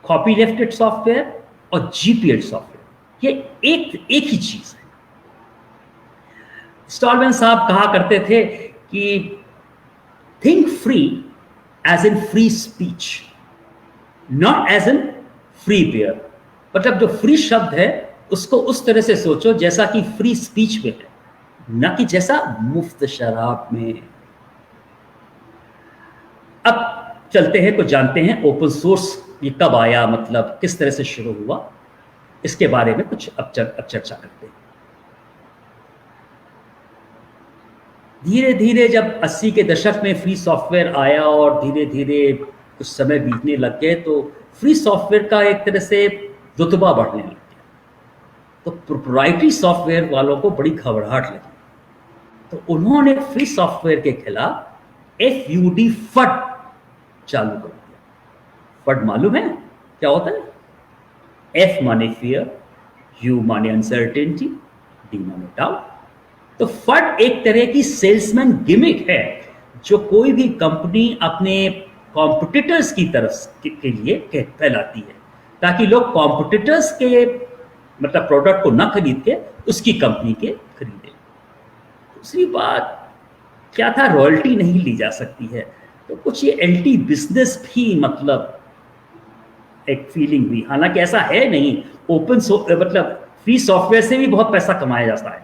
कॉपी लेफ्टेड सॉफ्टवेयर और GPL सॉफ्टवेयर, ये एक ही चीज है। स्टॉलमैन साहब कहा करते थे कि think free as in free speech, not as in free beer. मतलब जो फ्री शब्द है उसको उस तरह से सोचो जैसा कि फ्री स्पीच में है, न कि जैसा मुफ्त शराब में। अब चलते हैं तो जानते हैं ओपन सोर्स ये कब आया, मतलब किस तरह से शुरू हुआ, इसके बारे में कुछ अब चर्चा करते हैं। धीरे धीरे जब 80 के दशक में फ्री सॉफ्टवेयर आया और धीरे धीरे कुछ समय बीतने लग गए तो फ्री सॉफ्टवेयर का एक तरह से रुतबा बढ़ने लग गया। तो प्रोप्राइटरी सॉफ्टवेयर वालों को बड़ी घबराहट लगी, तो उन्होंने फ्री सॉफ्टवेयर के खिलाफ FUD फड चालू कर दिया। फड मालूम है क्या होता है? F माने फियर, U माने अनसर्टेनिटी, D माने डाउट। तो फड एक तरह की सेल्समैन गिमिक है जो कोई भी कंपनी अपने कॉम्पिटिटर्स की तरफ के लिए फैलाती है, ताकि लोग कॉम्पिटिटर्स के मतलब प्रोडक्ट को न खरीद के उसकी कंपनी के खरीदें। दूसरी बात क्या था, रॉयल्टी नहीं ली जा सकती है, तो कुछ ये एंटी बिजनेस भी मतलब एक फीलिंग हुई। हालांकि ऐसा है नहीं, ओपन मतलब फ्री सॉफ्टवेयर से भी बहुत पैसा कमाया जाता है,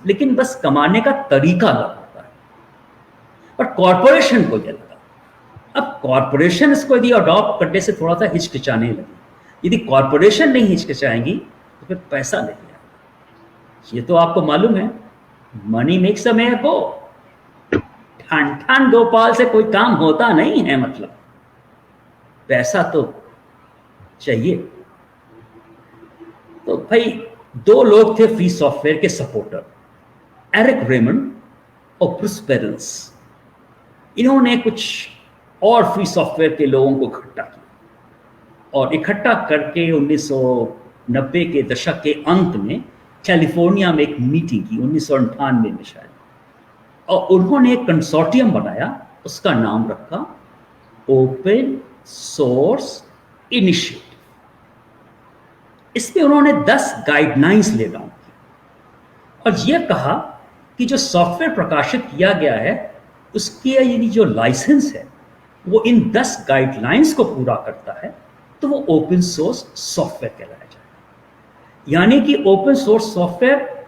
लेकिन बस कमाने का तरीका अलग होता है। पर कॉरपोरेशन को यह लगा अब कॉरपोरेशन इसको यदि अडॉप्ट करने से थोड़ा सा हिचकिचाने लगी, यदि कॉरपोरेशन नहीं हिचकिचाएंगी तो फिर पैसा नहीं आएगा। ये तो आपको मालूम है, मनी मेक्स अ मैन गो। ठन ठन गोपाल से कोई काम होता नहीं है, मतलब पैसा तो चाहिए। तो भाई दो लोग थे फ्री सॉफ्टवेयर के सपोर्टर, एरिक रेमंड और ब्रूस पेरेंस। इन्होंने कुछ और फ्री सॉफ्टवेयर के लोगों को इकट्ठा किया और इकट्ठा करके 1990 के दशक के अंत में कैलिफोर्निया में एक मीटिंग की, 1998 में शायद, और उन्होंने एक कंसोर्टियम बनाया, उसका नाम रखा ओपन सोर्स इनिशिएटिव। इसमें उन्होंने 10 गाइडलाइंस ले डाउन की और यह कहा कि जो सॉफ्टवेयर प्रकाशित किया गया है उसके यदि जो लाइसेंस है वो इन 10 गाइडलाइंस को पूरा करता है तो वो ओपन सोर्स सॉफ्टवेयर कहलाया जाएगा। यानी कि ओपन सोर्स सॉफ्टवेयर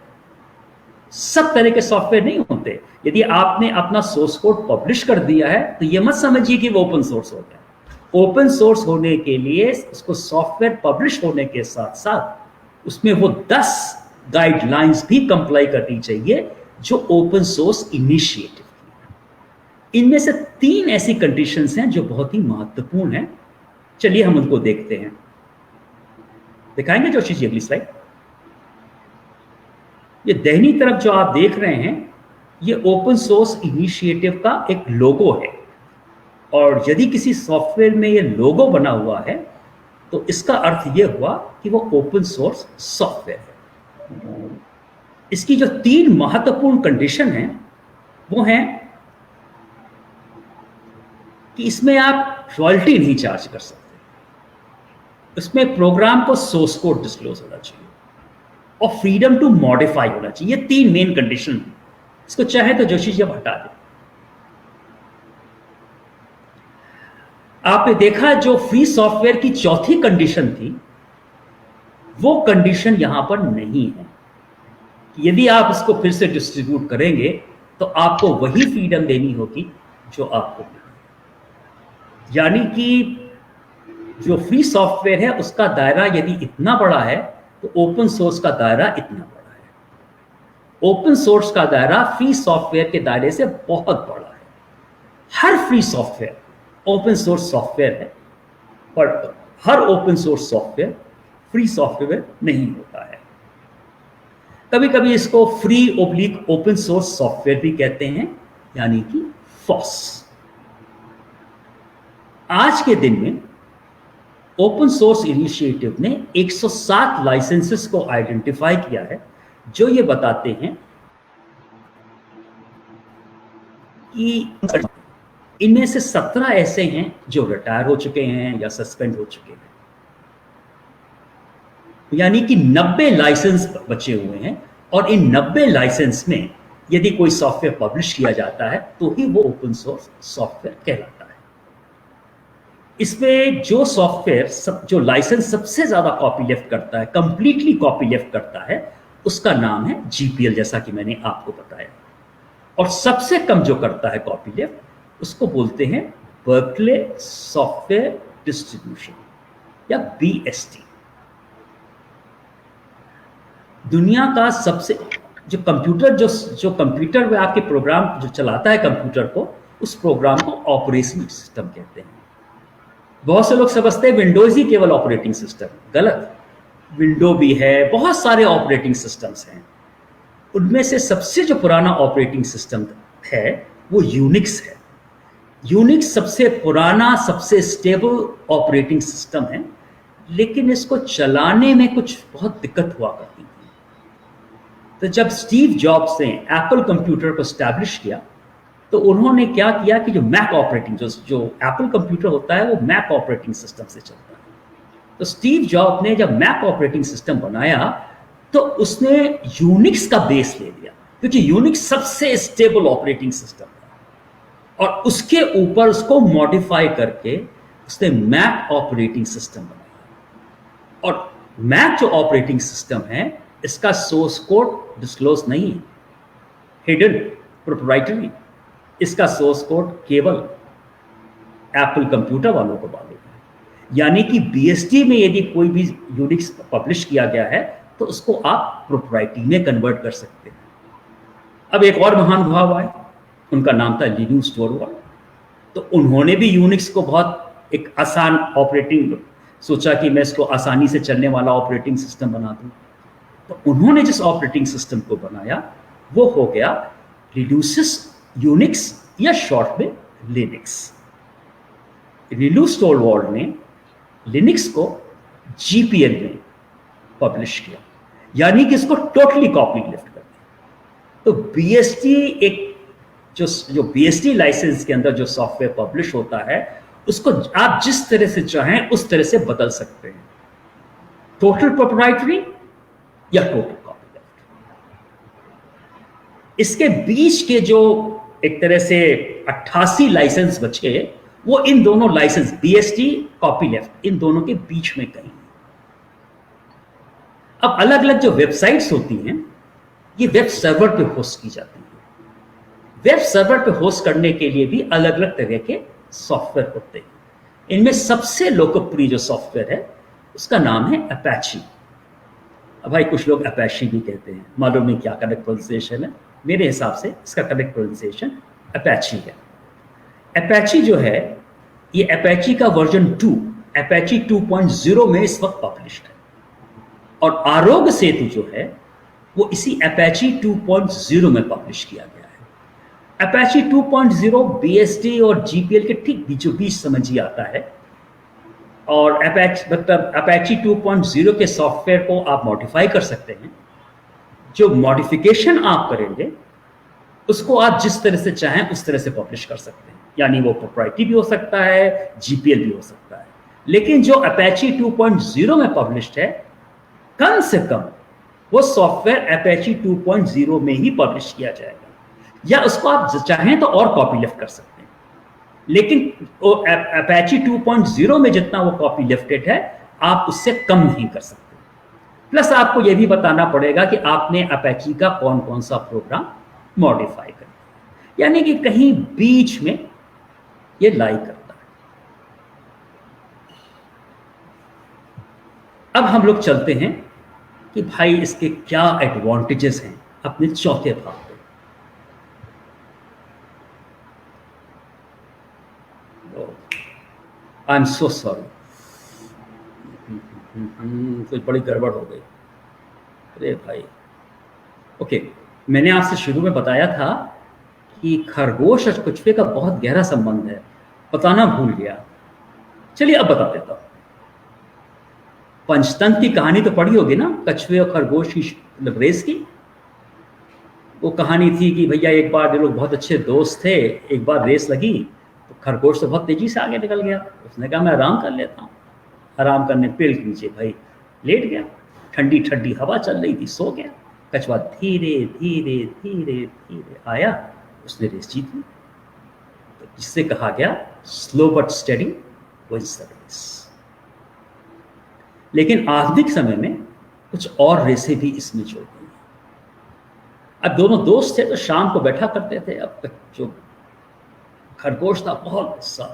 सब तरह के सॉफ्टवेयर नहीं होते। यदि आपने अपना सोर्स कोड पब्लिश कर दिया है तो ये मत समझिए कि वो ओपन सोर्स हो गया। ओपन सोर्स होने के लिए उसको सॉफ्टवेयर पब्लिश होने के साथ साथ उसमें वो 10 गाइडलाइंस भी कंप्लाई करनी चाहिए जो ओपन सोर्स इनिशिएटिव की। इनमें से 3 ऐसी कंडीशंस हैं जो बहुत ही महत्वपूर्ण हैं। चलिए हम उनको देखते हैं। दिखाएंगे जोशी जी अगली स्लाइड। ये दाहिनी तरफ जो आप देख रहे हैं ये ओपन सोर्स इनिशिएटिव का एक लोगो है और यदि किसी सॉफ्टवेयर में ये लोगो बना हुआ है तो इसका अर्थ ये हुआ कि वो ओपन सोर्स सॉफ्टवेयर है। इसकी जो 3 महत्वपूर्ण कंडीशन है वो है कि इसमें आप रॉयल्टी नहीं चार्ज कर सकते, इसमें प्रोग्राम को सोर्स कोड डिस्क्लोज होना चाहिए और फ्रीडम टू मॉडिफाई होना चाहिए। ये 3 मेन कंडीशन है। इसको चाहे तो जोशी जी अब हटा दें। आपने देखा जो फ्री सॉफ्टवेयर की चौथी कंडीशन थी वो कंडीशन यहां पर नहीं है। यदि आप इसको फिर से डिस्ट्रीब्यूट करेंगे तो आपको वही फ्रीडम देनी होगी जो आपको मिली। यानी कि जो फ्री सॉफ्टवेयर है उसका दायरा यदि इतना बड़ा है तो ओपन सोर्स का दायरा इतना बड़ा है। ओपन सोर्स का दायरा फ्री सॉफ्टवेयर के दायरे से बहुत बड़ा है। हर free software open source software है पर हर open source software free software नहीं होता है। कभी कभी इसको free oblique open source software भी कहते हैं, यानी कि फॉस। आज के दिन में ओपन सोर्स इनिशिएटिव ने 107 लाइसेंसेस को आइडेंटिफाई किया है जो ये बताते हैं कि इनमें से 17 ऐसे हैं जो रिटायर हो चुके हैं या सस्पेंड हो चुके हैं, यानी कि 90 लाइसेंस बचे हुए हैं और इन 90 लाइसेंस में यदि कोई सॉफ्टवेयर पब्लिश किया जाता है तो ही वो ओपन सोर्स सॉफ्टवेयर कहलाता है। इसमें जो सॉफ्टवेयर जो लाइसेंस सबसे ज्यादा कॉपी लेफ्ट करता है, कंप्लीटली कॉपी लेफ्ट करता है, उसका नाम है जीपीएल, जैसा कि मैंने आपको बताया। और सबसे कम जो करता है कॉपी लेफ्ट उसको बोलते हैं बर्कले सॉफ्टवेयर डिस्ट्रीब्यूशन या बीएसटी। दुनिया का सबसे जो कंप्यूटर में आपके प्रोग्राम जो चलाता है कंप्यूटर को, उस प्रोग्राम को ऑपरेटिंग सिस्टम कहते हैं। बहुत से लोग समझते हैं विंडोज ही केवल ऑपरेटिंग सिस्टम, गलत। विंडो भी है, बहुत सारे ऑपरेटिंग सिस्टम्स हैं। उनमें से सबसे जो पुराना ऑपरेटिंग सिस्टम है वो यूनिक्स है। यूनिक्स सबसे पुराना, सबसे स्टेबल ऑपरेटिंग सिस्टम है, लेकिन इसको चलाने में कुछ बहुत दिक्कत हुआ करती थी। तो जब स्टीव जॉब्स ने एप्पल कंप्यूटर को एस्टैब्लिश किया तो उन्होंने क्या किया कि जो मैक ऑपरेटिंग जो एप्पल कंप्यूटर होता है वो मैक ऑपरेटिंग सिस्टम से चलता है। तो स्टीव जॉब ने जब मैक ऑपरेटिंग सिस्टम बनाया तो उसने यूनिक्स का बेस ले लिया, क्योंकि यूनिक्स सबसे स्टेबल ऑपरेटिंग सिस्टम था, और उसके ऊपर उसको मॉडिफाई करके उसने मैक ऑपरेटिंग सिस्टम बनाया। और मैक जो ऑपरेटिंग सिस्टम है इसका सोर्स कोड डिस्क्लोज नहीं है, हिडन, प्रोप्राइटरी। इसका सोर्स कोड केवल एप्पल कंप्यूटर वालों को मालूम है। यानी कि BSD में यदि कोई भी यूनिक्स पब्लिश किया गया है तो उसको आप प्रोप्राइटरी में कन्वर्ट कर सकते हैं। अब एक और महानुभाव आए, उनका नाम था लिनुक्स टोरवाल्ड। तो उन्होंने भी यूनिक्स को बहुत एक आसान ऑपरेटिंग सोचा कि मैं इसको आसानी से चलने वाला ऑपरेटिंग सिस्टम बना दूं। तो उन्होंने जिस ऑपरेटिंग सिस्टम को बनाया वो हो गया लिनुक्स यूनिक्स, या शॉर्ट में लिनक्स। लिनुक्स टोरवाल्ड ने लिनक्स को GPL में पब्लिश किया, यानी कि इसको टोटली कॉपी लिफ्ट कर दिया। तो BSD एक जो BSD लाइसेंस के अंदर जो सॉफ्टवेयर पब्लिश होता है उसको आप जिस तरह से चाहें उस तरह से बदल सकते हैं, टोटल प्रोप्राइटरी या टोटल कॉपी लेफ्ट। इसके बीच के जो एक तरह से 88 लाइसेंस बचे वो इन दोनों लाइसेंस BSD कॉपी लेफ्ट इन दोनों के बीच में कहीं। अब अलग अलग जो वेबसाइट्स होती हैं ये वेब सर्वर पे होस्ट की जाती है। वेब सर्वर पे होस्ट करने के लिए भी अलग अलग तरह के सॉफ्टवेयर होते हैं। इनमें सबसे लोकप्रिय जो सॉफ्टवेयर है उसका नाम है अपैची। अब भाई कुछ लोग अपैची भी कहते हैं, मालूम नहीं क्या करेक्ट प्रोनाउंसिएशन है। मेरे हिसाब से इसका करेक्ट प्रोनाउंसिएशन अपैची है। अपैची जो है ये अपैची का वर्जन 2 अपैची 2.0 में इस वक्त पब्लिश्ड है, और आरोग्य सेतु जो है वो इसी अपैची 2.0 में पब्लिश किया गया है। अपैची 2.0 BSD और GPL के ठीक बीचों बीच समझिए आता है, और अपैची 2.0 के सॉफ्टवेयर को आप मॉडिफाई कर सकते हैं। जो मॉडिफिकेशन आप करेंगे उसको आप जिस तरह से चाहें उस तरह से पब्लिश कर सकते हैं, यानी वो प्रोप्राइटरी भी हो सकता है, GPL भी हो सकता है। लेकिन जो अपैची 2.0 में पब्लिश्ड है कम से कम वो सॉफ्टवेयर अपैची 2.0 में ही पब्लिश किया जाएगा, या उसको आप चाहें तो और कॉपी लिफ्ट कर सकते हैं। लेकिन अपैची 2.0 में जितना वो कॉपी लिफ्टेड है आप उससे कम नहीं कर सकते। प्लस आपको यह भी बताना पड़ेगा कि आपने अपैची का कौन कौन सा प्रोग्राम मॉडिफाई कर दिया, यानी कि कहीं बीच में ये लाई करता है। अब हम लोग चलते हैं कि भाई इसके क्या एडवांटेजेस हैं अपने चौथे भाग पे। आई एम सो सॉरी, कुछ बड़ी गड़बड़ हो गई। अरे भाई, ओके, मैंने आपसे शुरू में बताया था कि खरगोश और कछुए का बहुत गहरा संबंध है, बताना भूल गया। चलिए अब बता देता हूं। पंचतंत्र की कहानी तो पढ़ी होगी ना, कछुए और खरगोश की रेस की। वो कहानी थी कि भैया एक बार ये लोग बहुत अच्छे दोस्त थे, एक बार रेस लगी तो खरगोश तो बहुत तेजी से आगे निकल गया। उसने कहा मैं आराम कर लेता हूँ। आराम करने पेड़ के नीचे भाई लेट गया, ठंडी ठंडी हवा चल रही थी, सो गया। कछुआ धीरे धीरे धीरे धीरे आया, उसने रेस जीत ली। तो जिससे कहा गया slow but steady wins the race. लेकिन आधुनिक समय में कुछ और रेसें भी इसमें जोड़ गई। अब दोनों दोस्त थे तो शाम को बैठा करते थे। अब तक जो खरगोश था बहुत गुस्सा,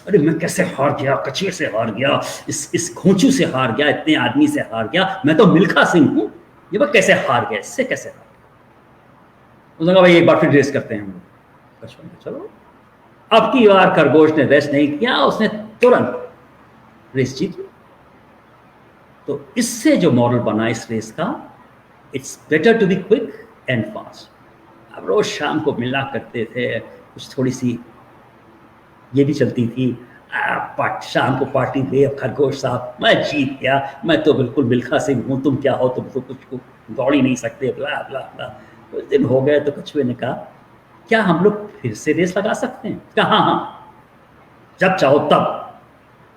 अरे मैं कैसे हार गया, कछुए से हार गया, इस खोंचू से हार गया, इतने आदमी से हार गया, मैं तो मिल्खा सिंह हूं, ये बात कैसे हार गया, इससे कैसे हार गया। उसने कहा भाई एक बार फिर रेस करते हैं हम लोग। कछुआ ने चलो। अब की बार खरगोश ने रेस नहीं किया, उसने तुरंत रेस जीत ली। तो इससे जो मॉडल बना इस रेस का, it's better to be quick and fast. अब रोज शाम को मिला करते थे, कुछ थोड़ी सी ये भी चलती थी, शाम को पार्टी हुई, अब खरगोश साहब मैं जीत गया, मैं तो बिल्कुल मिल्खा सिंह हूँ, तुम क्या हो, तुम तो कुछ दौड़ ही नहीं सकते, ब्ला ब्ला ब्ला। कुछ दिन हो गए तो कछुए ने कहा क्या हम लोग फिर से रेस लगा सकते हैं? कहा हाँ, जब चाहो तब।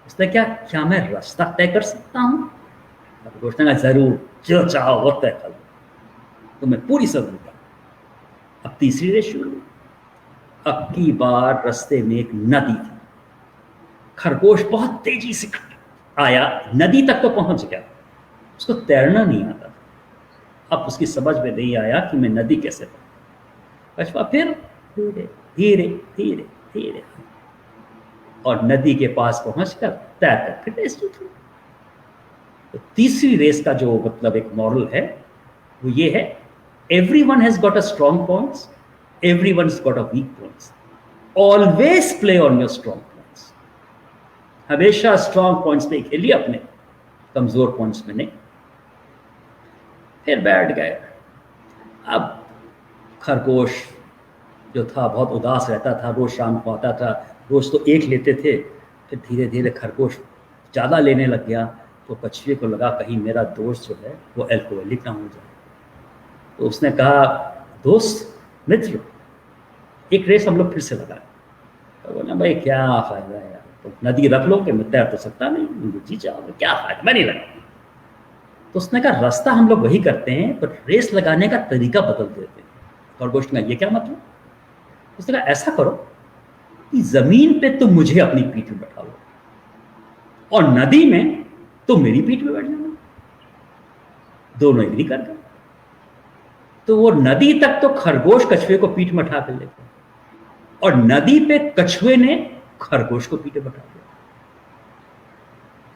उसने क्या मैं रास्ता तय कर सकता हूँ? खरगोश ने कहा जरूर, जो चाहो वो तय कर, तो मैं पूरी सहूलियत। अब तीसरी रेस शुरू हुई। अब की बार रास्ते में एक नदी थी। खरगोश बहुत तेजी से आया, नदी तक तो पहुंच गया, उसको तैरना नहीं आता था। अब उसकी समझ में नहीं आया कि मैं नदी कैसे पार। कछुआ फिर धीरे धीरे धीरे धीरे। और नदी के पास पहुंचकर तैरकर फिर रेस जीत ली। तो तीसरी रेस का जो मतलब एक मॉरल है वो ये है, everyone has got a strong points, everyone's got a weak points, always play on your strong points। हमेशा स्ट्रॉन्ग पॉइंट्स पे खेलिए, अपने कमजोर पॉइंट्स में नहीं। फिर बैठ गए। अब खरगोश जो था बहुत उदास रहता था, रोज शाम को आता था, रोज तो एक लेते थे, फिर धीरे धीरे खरगोश ज़्यादा लेने लग गया। तो कछुए को लगा कहीं मेरा दोस्त जो है वो अल्कोहलिक ना हो जाए। तो उसने कहा, दोस्त मित्र, एक रेस हम लोग फिर से लगाए। तो बोला, भाई क्या फ़ायदा है यार, तो नदी रख लो कि मैं तैर तो सकता नहीं, जी जाओगे, क्या फ़ायदा, मैं नहीं लगा। तो उसने कहा, रास्ता हम लोग वही करते हैं पर रेस लगाने का तरीका बदल देते हैं। खरगोश ने कहा, ये क्या मतलब? उसने कहा, ऐसा करो कि ज़मीन पे तुम मुझे अपनी पीठ में बैठा लो और नदी में तुम मेरी पीठ में बैठ जाना। दोनों एग्री कर गए। तो वो नदी तक तो खरगोश कछुए को पीठ में उठा कर ले गया और नदी पे कछुए ने खरगोश को पीठ में बैठा दिया।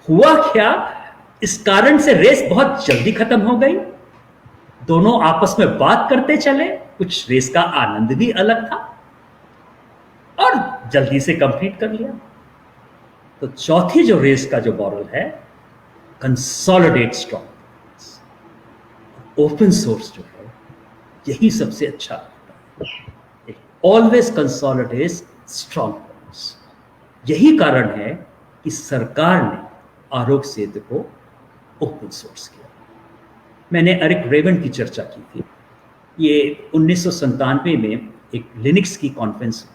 हुआ क्या, इस कारण से रेस बहुत जल्दी खत्म हो गई। दोनों आपस में बात करते चले, कुछ रेस का आनंद भी अलग था और जल्दी से कंप्लीट कर लिया। तो चौथी जो रेस का जो मॉरल है, कंसोलिडेट स्ट्रॉन्ग, ओपन सोर्स जो है यही सबसे अच्छा होता है। Always consolidate strong points. यही कारण है कि सरकार ने आरोग्य सेतु को ओपन सोर्स किया। मैंने एरिक रेवन की चर्चा की थी। ये 1997 में एक लिनक्स की कॉन्फ्रेंस,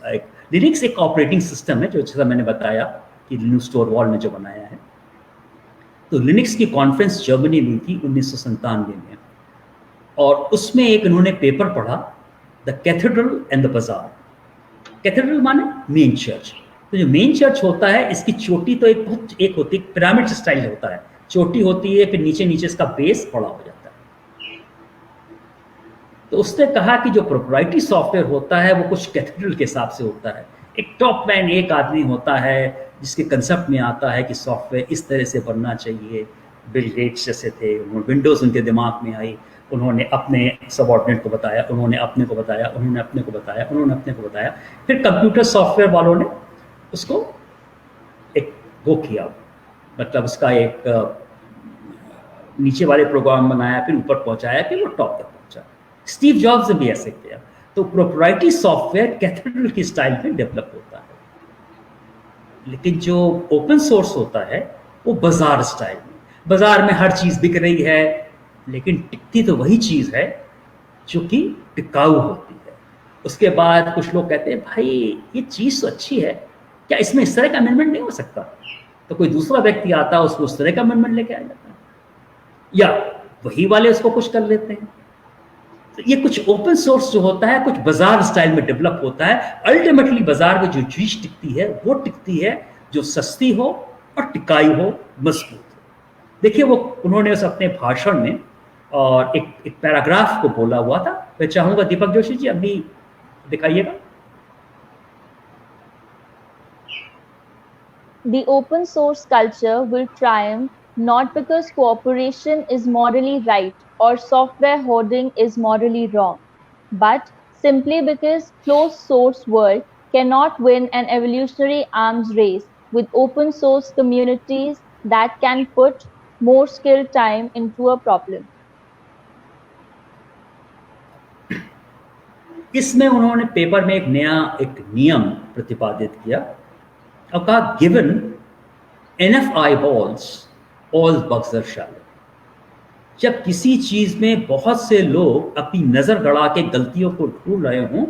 लिनक्स एक ऑपरेटिंग सिस्टम है जो जैसा मैंने बताया कि लिनुक्स टोरवॉल्ड ने जो बनाया है। तो लिनक्स की कॉन्फ्रेंस जर्मनी में थी 1997 में, और उसमें एक इन्होंने पेपर पढ़ा, द कैथेड्रल एंड द बाजार। कैथेड्रल माने मेन चर्च। तो जो मेन चर्च होता है, इसकी चोटी तो एक होती है, पिरामिड स्टाइल होता है, चोटी होती है, फिर नीचे नीचे इसका बेस बड़ा हो जाता है। तो उसने कहा कि जो प्रोप्राइटरी सॉफ्टवेयर होता है वो कुछ कैथेड्रल के हिसाब से होता है। एक टॉप मैन एक आदमी होता है जिसके कंसेप्ट में आता है कि सॉफ्टवेयर इस तरह से बनना चाहिए। बिल गेट्स जैसे थे, विंडोज़ उनके दिमाग में आई, उन्होंने अपने सबऑर्डिनेट को बताया, उन्होंने अपने को बताया, उन्होंने अपने को बताया, उन्होंने अपने को बताया। फिर कंप्यूटर सॉफ्टवेयर वालों ने उसको एक वो किया, मतलब उसका एक नीचे वाले प्रोग्राम बनाया, फिर ऊपर पहुंचाया, फिर वो टॉप तक पहुंचा। स्टीव जॉब्स ने भी ऐसे किया। तो प्रोप्राइटरी सॉफ्टवेयर कैथेड्रल की स्टाइल में डेवलप होता है, लेकिन जो ओपन सोर्स होता है वो बाजार स्टाइल में। बाजार में हर चीज़ बिक रही है, लेकिन टिकती तो वही चीज़ है जो कि टिकाऊ होती है। उसके बाद कुछ लोग कहते हैं, भाई ये चीज़ तो अच्छी है, क्या इसमें इस तरह का अमेंडमेंट नहीं हो सकता? तो कोई दूसरा व्यक्ति आता है, उसको उस तरह का अमेंडमेंट लेके आ जाता है, या वही वाले उसको कुछ कर लेते हैं। तो ये कुछ ओपन सोर्स जो होता है कुछ बाजार स्टाइल में डेवलप होता है। अल्टीमेटली बाजार में जो चीज टिकती है वो टिकती है जो सस्ती हो और टिकाई हो, मजबूत हो। देखिए वो उन्होंने उस अपने भाषण में और एक पैराग्राफ को बोला हुआ था। मैं चाहूंगा दीपक जोशी जी अभी दिखाइएगा। The open source culture will triumph not because cooperation is morally right or software hoarding is morally wrong, but simply because closed source world cannot win an evolutionary arms race with open source communities that can put more skill time into a problem. इसमें उन्होंने paper में एक नया एक नियम प्रतिपादित किया और कहा, given enough eyeballs all bugs are shallow. जब किसी चीज में बहुत से लोग अपनी नजर गड़ा के गलतियों को ढूंढ रहे हों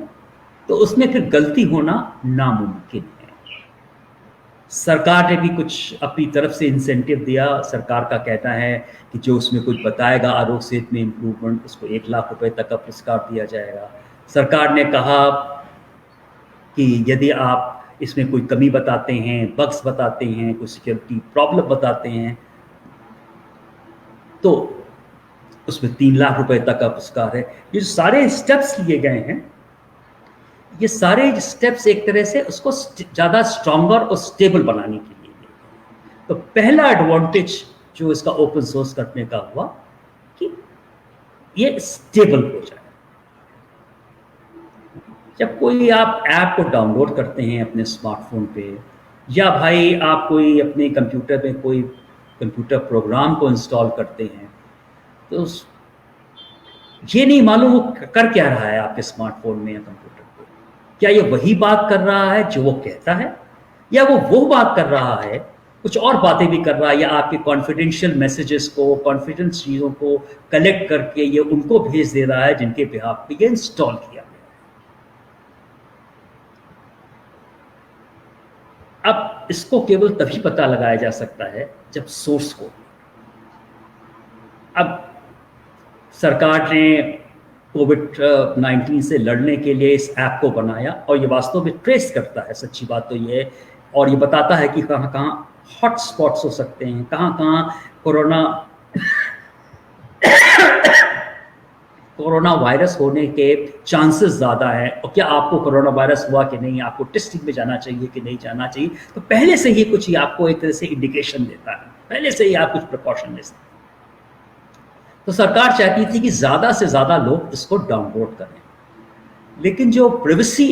तो उसमें फिर गलती होना नामुमकिन है। सरकार ने भी कुछ अपनी तरफ से इंसेंटिव दिया। सरकार का कहना है कि जो उसमें कुछ बताएगा आरोग्य सेतु में इम्प्रूवमेंट, उसको 1 लाख रुपए तक का पुरस्कार दिया जाएगा। सरकार ने कहा कि यदि आप इसमें कोई कमी बताते हैं, बग्स बताते हैं, कोई सिक्योरिटी प्रॉब्लम बताते हैं, तो उसमें 3 लाख रुपए तक का पुरस्कार है। ये सारे स्टेप्स लिए गए हैं, ये सारे स्टेप्स एक तरह से उसको ज़्यादा स्ट्रॉन्गर और स्टेबल बनाने के लिए। तो पहला एडवांटेज जो इसका ओपन सोर्स करने का हुआ कि ये स्टेबल हो जाए। जब कोई आप ऐप को डाउनलोड करते हैं अपने स्मार्टफोन पे, या भाई आप कोई अपने कंप्यूटर में कोई कंप्यूटर प्रोग्राम को इंस्टॉल करते हैं, तो ये नहीं मालूम वो कर क्या रहा है आपके स्मार्टफोन में या कंप्यूटर पे। क्या ये वही बात कर रहा है जो वो कहता है, या वो बात कर रहा है, कुछ और बातें भी कर रहा है, या आपके कॉन्फिडेंशियल मैसेजेस को, कॉन्फिडेंस चीज़ों को कलेक्ट करके ये उनको भेज दे रहा है जिनके बिहाफ पे ये इंस्टॉल किया गया। अब इसको केवल तभी पता लगाया जा सकता है जब सोर्स को, अब सरकार ने कोविड-19 से लड़ने के लिए इस ऐप को बनाया और ये वास्तव में ट्रेस करता है, सच्ची बात तो ये है, और ये बताता है कि कहाँ कहाँ हॉट स्पॉट्स हो सकते हैं, कहाँ कहाँ कोरोना वायरस होने के चांसेस ज़्यादा है, और क्या आपको कोरोना वायरस हुआ कि नहीं, आपको टेस्टिंग में जाना चाहिए कि नहीं जाना चाहिए। तो पहले से ही कुछ आपको एक तरह से इंडिकेशन देता है, पहले से ही आप कुछ प्रिकॉशन ले सकते हैं। तो सरकार चाहती थी कि ज़्यादा से ज़्यादा लोग इसको डाउनलोड करें, लेकिन जो प्राइवेसी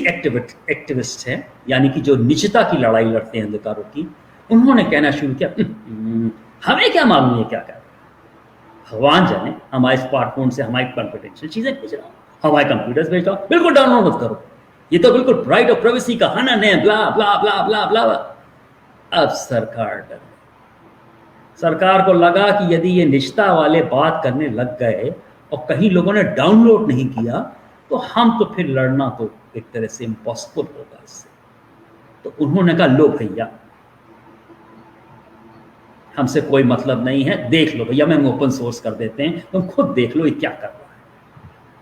एक्टिविस्ट हैं, यानी कि जो निजता की लड़ाई लड़ते हैं अधिकारों की, उन्होंने कहना शुरू किया हमें क्या मालूम है क्या कर रहा है, भगवान जाने, हमारे स्मार्टफोन से हमारी कॉन्फिडेंशियल चीज़ें भेज रहा हूँ, हमारे कंप्यूटर्स भेज रहा हूँ, बिल्कुल डाउनलोड मत करो, ये तो बिल्कुल राइट ऑफ प्राइवेसी का हनन है, ब्ला ब्ला ब्ला ब्ला ब्ला। अब सरकार को लगा कि यदि ये निजता वाले बात करने लग गए और कहीं लोगों ने डाउनलोड नहीं किया, तो हम तो फिर लड़ना तो एक तरह से इम्पॉसिबल होगा इससे। तो उन्होंने कहा लो भैया, हमसे कोई मतलब नहीं है, देख लो भैया, हम ओपन सोर्स कर देते हैं, तुम खुद देख लो ये क्या कर रहा है।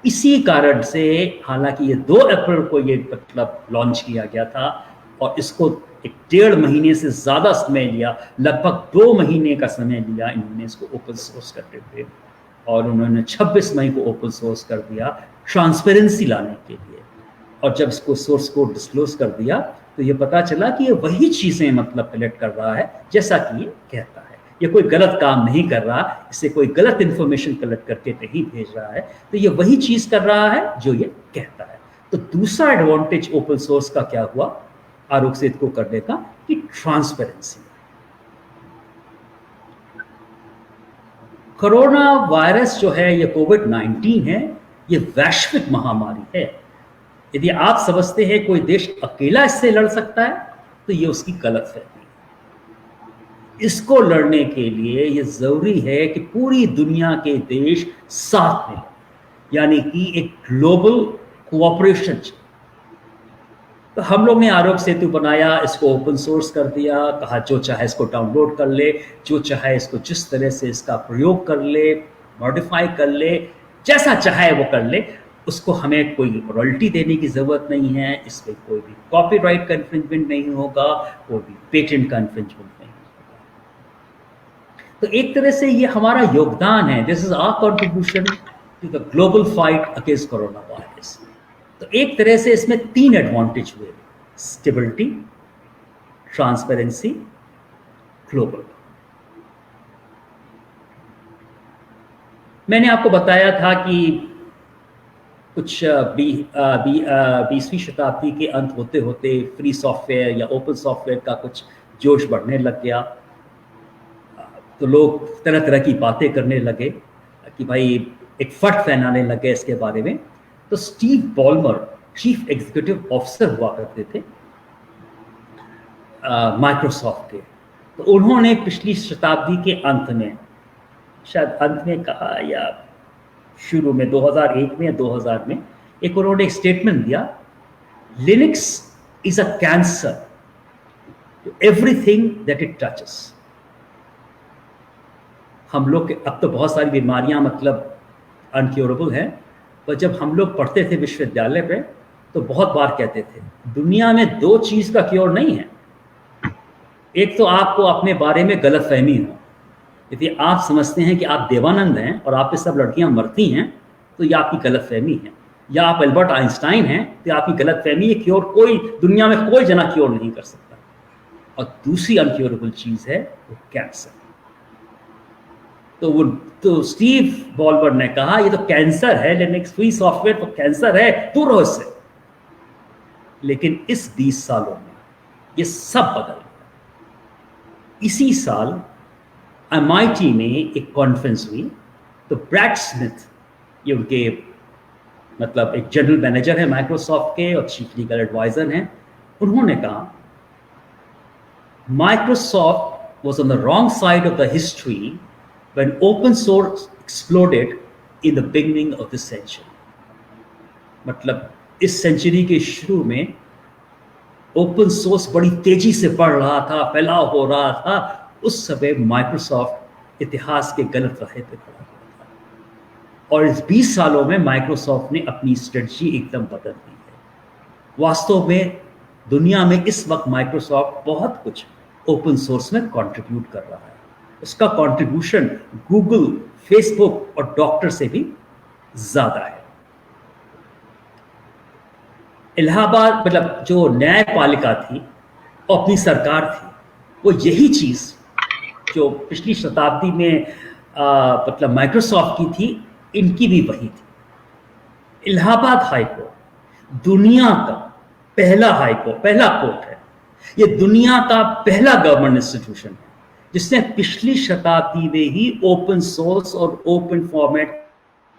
इसी कारण से हालांकि ये 2 अप्रैल को ये मतलब लॉन्च किया गया था, और इसको 1.5 महीने से ज़्यादा समय लिया, लगभग 2 महीने का समय लिया इन्होंने इसको ओपन सोर्स करते हुए, और उन्होंने 26 मई को ओपन सोर्स कर दिया ट्रांसपेरेंसी लाने के लिए। और जब इसको सोर्स को डिस्क्लोज कर दिया तो ये पता चला कि ये वही चीज़ें मतलब कलेक्ट कर रहा है जैसा कि ये कहता है, ये कोई गलत काम नहीं कर रहा, इससे कोई गलत इन्फॉर्मेशन कलेक्ट करके नहीं भेज रहा है, तो ये वही चीज़ कर रहा है जो ये कहता है। तो दूसरा एडवांटेज ओपन सोर्स का क्या हुआ आरोग्य सेतु को करने का, कि ट्रांसपेरेंसी। कोरोना वायरस जो है, ये कोविड-19 है, ये वैश्विक महामारी है। यदि आप समझते हैं कोई देश अकेला इससे लड़ सकता है, तो ये उसकी गलतफहमी है। इसको लड़ने के लिए ये जरूरी है कि पूरी दुनिया के देश साथ में, यानी कि एक ग्लोबल कोऑपरेशन। तो हम लोग ने आरोग्य सेतु बनाया, इसको ओपन सोर्स कर दिया, कहा जो चाहे इसको डाउनलोड कर ले, जो चाहे इसको जिस तरह से इसका प्रयोग कर ले, मॉडिफाई कर ले, जैसा चाहे वो कर ले, उसको हमें कोई रॉयल्टी देने की ज़रूरत नहीं है, इसमें कोई भी कॉपीराइट का इन्फ्रिंजमेंट नहीं होगा, कोई भी पेटेंट का इन्फ्रिंजमेंट नहीं होगा। तो एक तरह से ये हमारा योगदान है, this is our contribution to the global fight against corona virus. तो एक तरह से इसमें 3 एडवांटेज हुए, स्टेबिलिटी, ट्रांसपेरेंसी, ग्लोबल। मैंने आपको बताया था कि कुछ 20वीं शताब्दी के अंत होते होते फ्री सॉफ्टवेयर या ओपन सॉफ्टवेयर का कुछ जोश बढ़ने लग गया, तो लोग तरह तरह की बातें करने लगे कि भाई एक फट फैलाने लगे इसके बारे में। तो स्टीव बॉलमर चीफ एग्जीक्यूटिव ऑफिसर हुआ करते थे माइक्रोसॉफ्ट के, तो उन्होंने पिछली शताब्दी के अंत में, शायद अंत में कहा या शुरू में 2001 में या 2000 में, एक उन्होंने एक स्टेटमेंट दिया, Linux is a cancer to everything that it touches. हम लोग अब तो बहुत सारी बीमारियां मतलब अनक्योरेबल हैं, पर जब हम लोग पढ़ते थे विश्वविद्यालय में तो बहुत बार कहते थे दुनिया में 2 चीज़ का क्योर नहीं है। एक तो आपको अपने बारे में गलतफहमी हो, यदि आप समझते हैं कि आप देवानंद हैं और आप पे सब लड़कियां मरती हैं, तो ये आपकी गलतफहमी है। या आप एल्बर्ट आइंस्टाइन हैं, तो आपकी गलतफहमी है कि और कोई दुनिया में कोई जना क्योर नहीं कर सकता। और दूसरी अनक्योरेबल चीज है वो कैंसर। तो स्टीव बॉलबर ने कहा ये तो कैंसर है, लिनक्स फ्री सॉफ्टवेयर तो कैंसर है, दूर रहो इससे। लेकिन इस 20 सालों में ये सब बदल गया। इसी साल MIT में एक कॉन्फ्रेंस हुई, तो ब्रैड स्मिथ, ये उनके मतलब एक जनरल मैनेजर है माइक्रोसॉफ्ट के और चीफ लीगल एडवाइजर हैं, उन्होंने कहा Microsoft was on the wrong side of the history when open source exploded in the beginning of this century. मतलब इस सेंचुरी के शुरू में ओपन सोर्स बड़ी तेजी से बढ़ रहा था, फैलाव हो रहा था, उस समय माइक्रोसॉफ्ट इतिहास के गलत राह पे खड़ा हुआ था। और इस 20 सालों में माइक्रोसॉफ्ट ने अपनी स्ट्रेटजी एकदम बदल दी है। वास्तव में दुनिया में इस वक्त माइक्रोसॉफ्ट बहुत कुछ ओपन सोर्स में कंट्रीब्यूट कर रहा है। उसका कंट्रीब्यूशन गूगल, फेसबुक और डॉक्टर से भी ज्यादा है। इलाहाबाद मतलब जो न्यायपालिका थी और अपनी सरकार थी, वो यही चीज जो पिछली शताब्दी में मतलब माइक्रोसॉफ्ट की थी, इनकी भी वही थी। इलाहाबाद हाई कोर्ट दुनिया का पहला हाई कोर्ट, पहला कोर्ट है। ये दुनिया का पहला गवर्नमेंट इंस्टीट्यूशन है जिसने पिछली शताब्दी में ही ओपन सोर्स और ओपन फॉर्मेट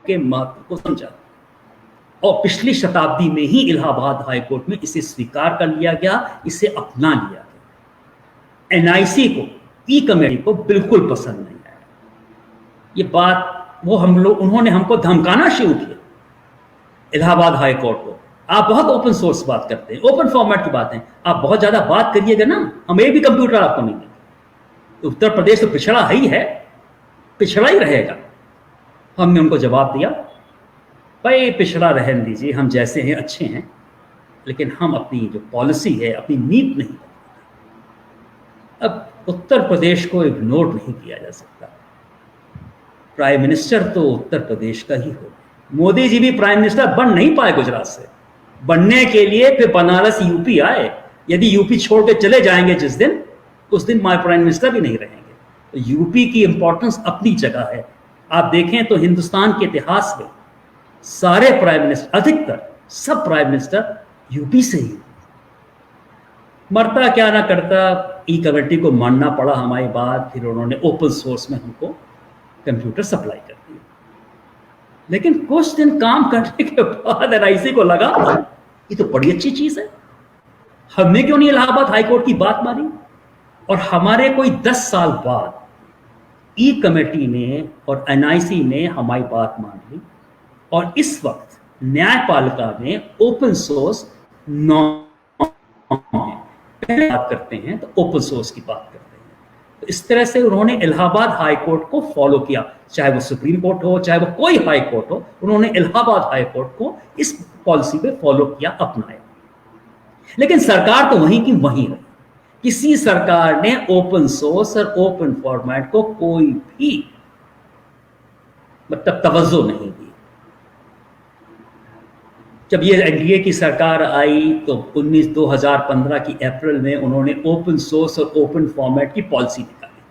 के महत्व को समझा। और पिछली शताब्दी में ही इलाहाबाद हाई कोर्ट में इसे स्वीकार कर लिया गया, इसे अपना लिया गया। NIC को, ई कमेटी को बिल्कुल पसंद नहीं आया ये बात। वो उन्होंने हमको धमकाना शुरू किया इलाहाबाद हाई कोर्ट को, आप बहुत ओपन सोर्स बात करते हैं, ओपन फॉर्मेट की बातें आप बहुत ज्यादा बात करिएगा ना, हम एक भी कंप्यूटर आपको नहीं देंगे। उत्तर प्रदेश तो पिछड़ा ही है, पिछड़ा ही रहेगा। हमने उनको जवाब दिया, भाई पिछड़ा रहने दीजिए, हम जैसे हैं अच्छे हैं, लेकिन हम अपनी जो पॉलिसी है, अपनी नीति नहीं बदलते। अब उत्तर प्रदेश को इग्नोर नहीं किया जा सकता। प्राइम मिनिस्टर तो उत्तर प्रदेश का ही होगा। मोदी जी भी प्राइम मिनिस्टर बन नहीं पाए गुजरात से। बनने के लिए फिर बनारस यूपी आए। यदि यूपी छोड़ के चले जाएंगे जिस दिन, उस दिन माय प्राइम मिनिस्टर भी नहीं रहेंगे। तो यूपी की इंपॉर्टेंस अपनी जगह है। आप देखें तो हिंदुस्तान के इतिहास में सारे प्राइम मिनिस्टर, अधिकतर सब प्राइम मिनिस्टर यूपी से ही। मरता क्या ना करता, ई कमेटी को मानना पड़ा हमारी बात, फिर उन्होंने ओपन सोर्स में हमको कंप्यूटर सप्लाई कर दिया। लेकिन कुछ दिन काम करने के बाद NIC को लगा ये तो बड़ी अच्छी चीज है, हमने क्यों नहीं इलाहाबाद हाईकोर्ट की बात मानी। और हमारे कोई 10 साल बाद ई कमेटी ने और NIC ने हमारी बात मान ली, और इस वक्त न्यायपालिका में ओपन सोर्स पहले बात करते हैं तो ओपन सोर्स की बात करते हैं। तो इस तरह से उन्होंने इलाहाबाद हाई कोर्ट को फॉलो किया, चाहे वो सुप्रीम कोर्ट हो, चाहे वो कोई हाई कोर्ट हो, उन्होंने इलाहाबाद हाई कोर्ट को इस पॉलिसी पे फॉलो किया, अपनाया। लेकिन सरकार तो वहीं की वहीं रही। किसी सरकार ने ओपन सोर्स और ओपन फॉर्मेट को कोई भी मतलब तवज्जो नहीं दी। जब ये NDA की सरकार आई तो 2015 की अप्रैल में उन्होंने ओपन सोर्स और ओपन फॉर्मेट की पॉलिसी निकाली।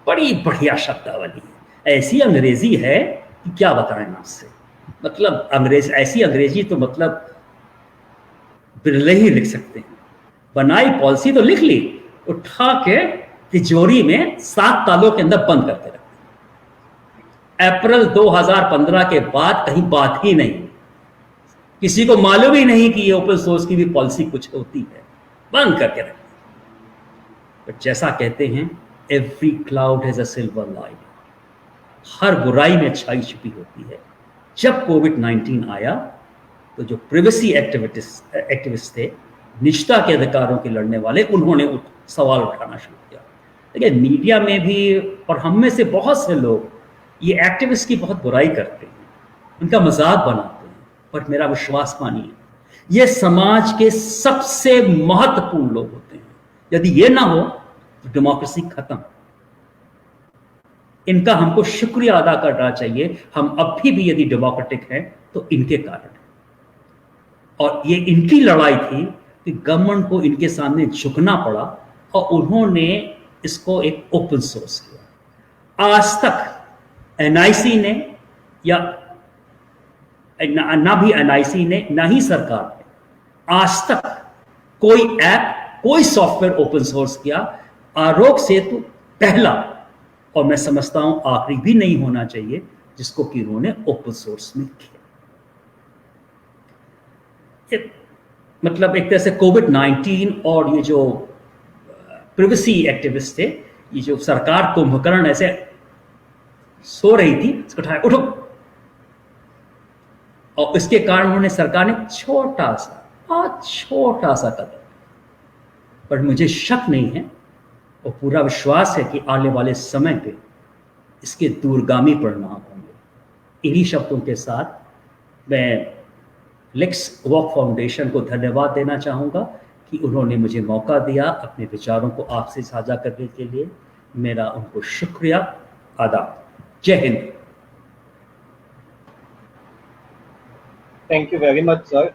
बड़ी बढ़िया शब्दावली है, ऐसी अंग्रेजी है कि क्या बताएं आपसे। मतलब ऐसी अंग्रेजी तो मतलब बिरले ही लिख सकते हैं। बनाई पॉलिसी तो लिख ली, उठा के तिजोरी में 7 तालों के अंदर बंद करके रख दी। अप्रैल 2015 के बाद कहीं बात ही नहीं, किसी को मालूम ही नहीं कि ये ओपन सोर्स की भी पॉलिसी कुछ होती है, बंद करके रख दी। बट जैसा कहते हैं, every cloud has a silver lining, हर बुराई में अच्छाई छुपी होती है। जब कोविड-19 आया तो जो प्रिवेसी एक्टिविस्ट थे, निजता के अधिकारों के लड़ने वाले, उन्होंने सवाल उठाना शुरू किया। लेकिन मीडिया में भी और हम में से बहुत से लोग ये एक्टिविस्ट की बहुत बुराई करते हैं, उनका मजाक बनाते हैं। पर मेरा विश्वास मानिए, ये समाज के सबसे महत्वपूर्ण लोग होते हैं। यदि ये ना हो तो डेमोक्रेसी खत्म। इनका हमको शुक्रिया अदा करना चाहिए। हम अब भी यदि डेमोक्रेटिक हैं तो इनके कारण। और ये इनकी लड़ाई थी कि गवर्नमेंट को इनके सामने झुकना पड़ा और उन्होंने इसको एक ओपन सोर्स किया। आज तक एनआईसी ने या ना भी एनआईसी ने ना ही सरकार ने आज तक कोई ऐप कोई सॉफ्टवेयर ओपन सोर्स किया। आरोग्य सेतु पहला और मैं समझता हूं आखिरी भी नहीं होना चाहिए जिसको कि उन्होंने ओपन सोर्स में किया। मतलब एक तरह से कोविड-19 और ये जो प्रिवेसी एक्टिविस्ट थे, ये जो सरकार कुंभकर्ण ऐसे सो रही थी, इसको उठाया उठो, और इसके कारण उन्होंने सरकार ने छोटा सा कदम, पर मुझे शक नहीं है और पूरा विश्वास है कि आने वाले समय पे इसके दूरगामी परिणाम होंगे। इन्हीं शब्दों के साथ मैं लेक्स वॉक फाउंडेशन को धन्यवाद देना चाहूँगा कि उन्होंने मुझे मौका दिया अपने विचारों को आपसे साझा करने के लिए। मेरा उनको शुक्रिया, आदाब, जय Hind. Thank you very much sir.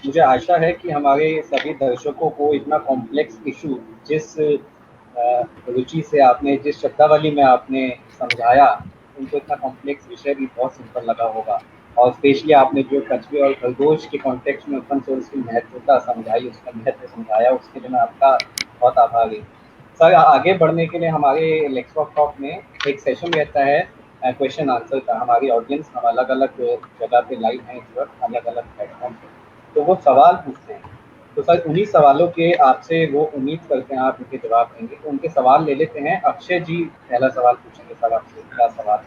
मुझे आशा है कि हमारे सभी दर्शकों को इतना कॉम्प्लेक्स इशू जिस रुचि से आपने, जिस शब्दावली में आपने समझाया, उनको इतना कॉम्प्लेक्स विषय भी बहुत सिंपल लगा होगा। और स्पेशली आपने जो कछुए और खरगोश के कॉन्टेक्स्ट में ओपन सोर्स की महत्वता समझाई, उसका महत्व समझाया, उसके लिए मैं आपका बहुत आभारी। सर, आगे बढ़ने के लिए हमारे लेक्स वॉक टॉक में एक सेशन रहता है क्वेश्चन आंसर का। हमारी ऑडियंस हम अलग अलग जगह पे लाइव हैं इस वक्त, अलग अलग प्लेटफॉर्म पे, तो वो सवाल पूछते हैं। तो सर, उन्हीं सवालों के आपसे वो उम्मीद करते हैं आप उनके जवाब देंगे, तो उनके सवाल ले लेते हैं। अक्षय जी पहला सवाल पूछेंगे सर आपसे। क्या सवाल?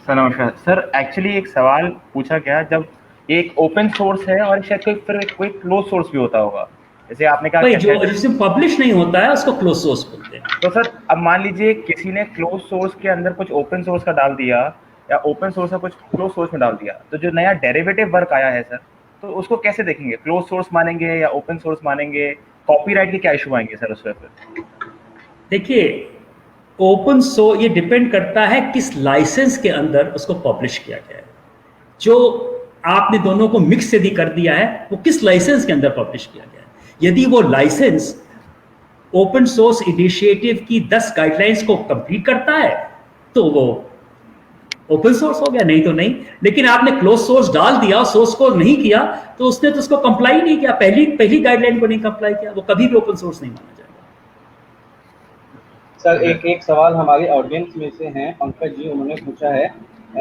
सर नमस्कार सर। एक्चुअली एक सवाल पूछा गया, जब एक ओपन सोर्स है और शायद कोई क्लोज सोर्स भी होता होगा, जैसे आपने कहा जो जिसमें पब्लिश नहीं होता है उसको क्लोज सोर्स बोलते हैं। तो सर अब मान लीजिए किसी ने क्लोज सोर्स के अंदर कुछ ओपन सोर्स का डाल दिया या ओपन सोर्स का कुछ क्लोज सोर्स में डाल दिया, तो जो नया डेरिवेटिव वर्क आया है सर, तो उसको कैसे देखेंगे? क्लोज सोर्स मानेंगे या ओपन सोर्स मानेंगे? कॉपीराइट के क्या इशू आएंगे सर उस पर? देखिए, ओपन सोर्स ये डिपेंड करता है किस लाइसेंस के अंदर उसको पब्लिश किया गया है। जो आपने दोनों को मिक्स यदि कर दिया है, वो किस लाइसेंस के अंदर पब्लिश किया गया है। यदि वो लाइसेंस ओपन सोर्स इनिशिएटिव की 10 गाइडलाइंस को कंप्लीट करता है तो वो ओपन सोर्स हो गया, नहीं तो नहीं। लेकिन आपने क्लोज सोर्स डाल दिया और सोर्स को नहीं किया तो उसने तो उसको कंप्लाई नहीं किया, पहली गाइडलाइन को नहीं कंप्लाई किया, वो कभी भी ओपन सोर्स नहीं माना जाएगा। सर, एक सवाल हमारे ऑडियंस में से हैं, पंकज जी, उन्होंने पूछा है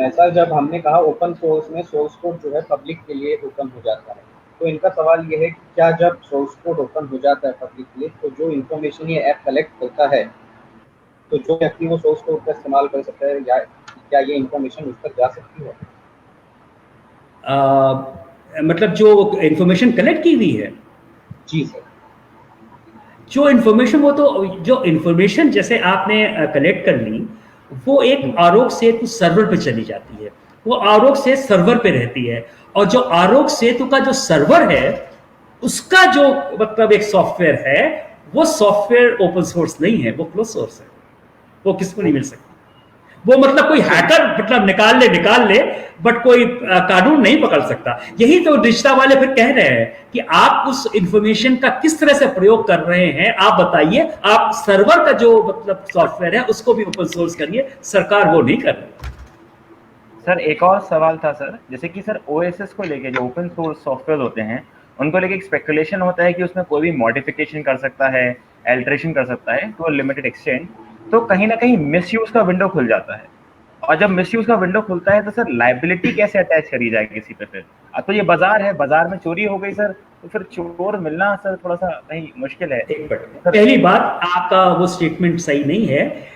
सर, जब हमने कहा ओपन सोर्स में सोर्स कोड जो है पब्लिक के लिए ओपन हो जाता है, तो इनका सवाल ये है कि क्या जब सोर्स कोड ओपन हो जाता है पब्लिक के लिए, तो जो इन्फॉर्मेशन ये ऐप कलेक्ट करता है, तो जो व्यक्ति वो सोर्स कोड का इस्तेमाल कर सकता है, या क्या ये इन्फॉर्मेशन उस तक जा सकती है? मतलब जो इन्फॉर्मेशन कलेक्ट की हुई है? जी सर। जो इन्फॉर्मेशन, वो तो जो इन्फॉर्मेशन जैसे आपने कलेक्ट कर ली, वो एक आरोग्य सेतु सर्वर पे चली जाती है, वो आरोग्य सेतु सर्वर पे रहती है। और जो आरोग्य सेतु का जो सर्वर है, उसका जो मतलब एक सॉफ्टवेयर है, वो सॉफ्टवेयर ओपन सोर्स नहीं है, वो क्लोज सोर्स है, वो किसको नहीं मिल सकता। वो मतलब कोई हैकर मतलब निकाल ले, बट कोई कानून नहीं पकड़ सकता। यही तो डिजिटा वाले फिर कह रहे हैं कि आप उस इंफॉर्मेशन का किस तरह से प्रयोग कर रहे हैं, आप बताइए। आप सर्वर का जो मतलब सॉफ्टवेयर है उसको भी ओपन सोर्स करिए, सरकार वो नहीं कर रही। सर एक और सवाल था सर, जैसे कि सर ओएसएस को लेके जो ओपन सोर्स सॉफ्टवेयर होते हैं, उनको लेके एक स्पेकुलेशन होता है कि उसमें कोई भी मॉडिफिकेशन कर सकता है, अल्टरेशन कर सकता है टू अ लिमिटेड एक्सटेंट, तो कहीं ना कहीं मिसयूज का विंडो खुल जाता है। और जब मिसयूज का विंडो खुलता है तो सर लायबिलिटी कैसे अटैच करी जाए किसी पे? फिर अब तो ये बाजार है, बाजार में चोरी हो गई सर, तो फिर चोर मिलना सर थोड़ा सा कहीं मुश्किल है। पहली बात, आपका वो स्टेटमेंट सही नहीं है।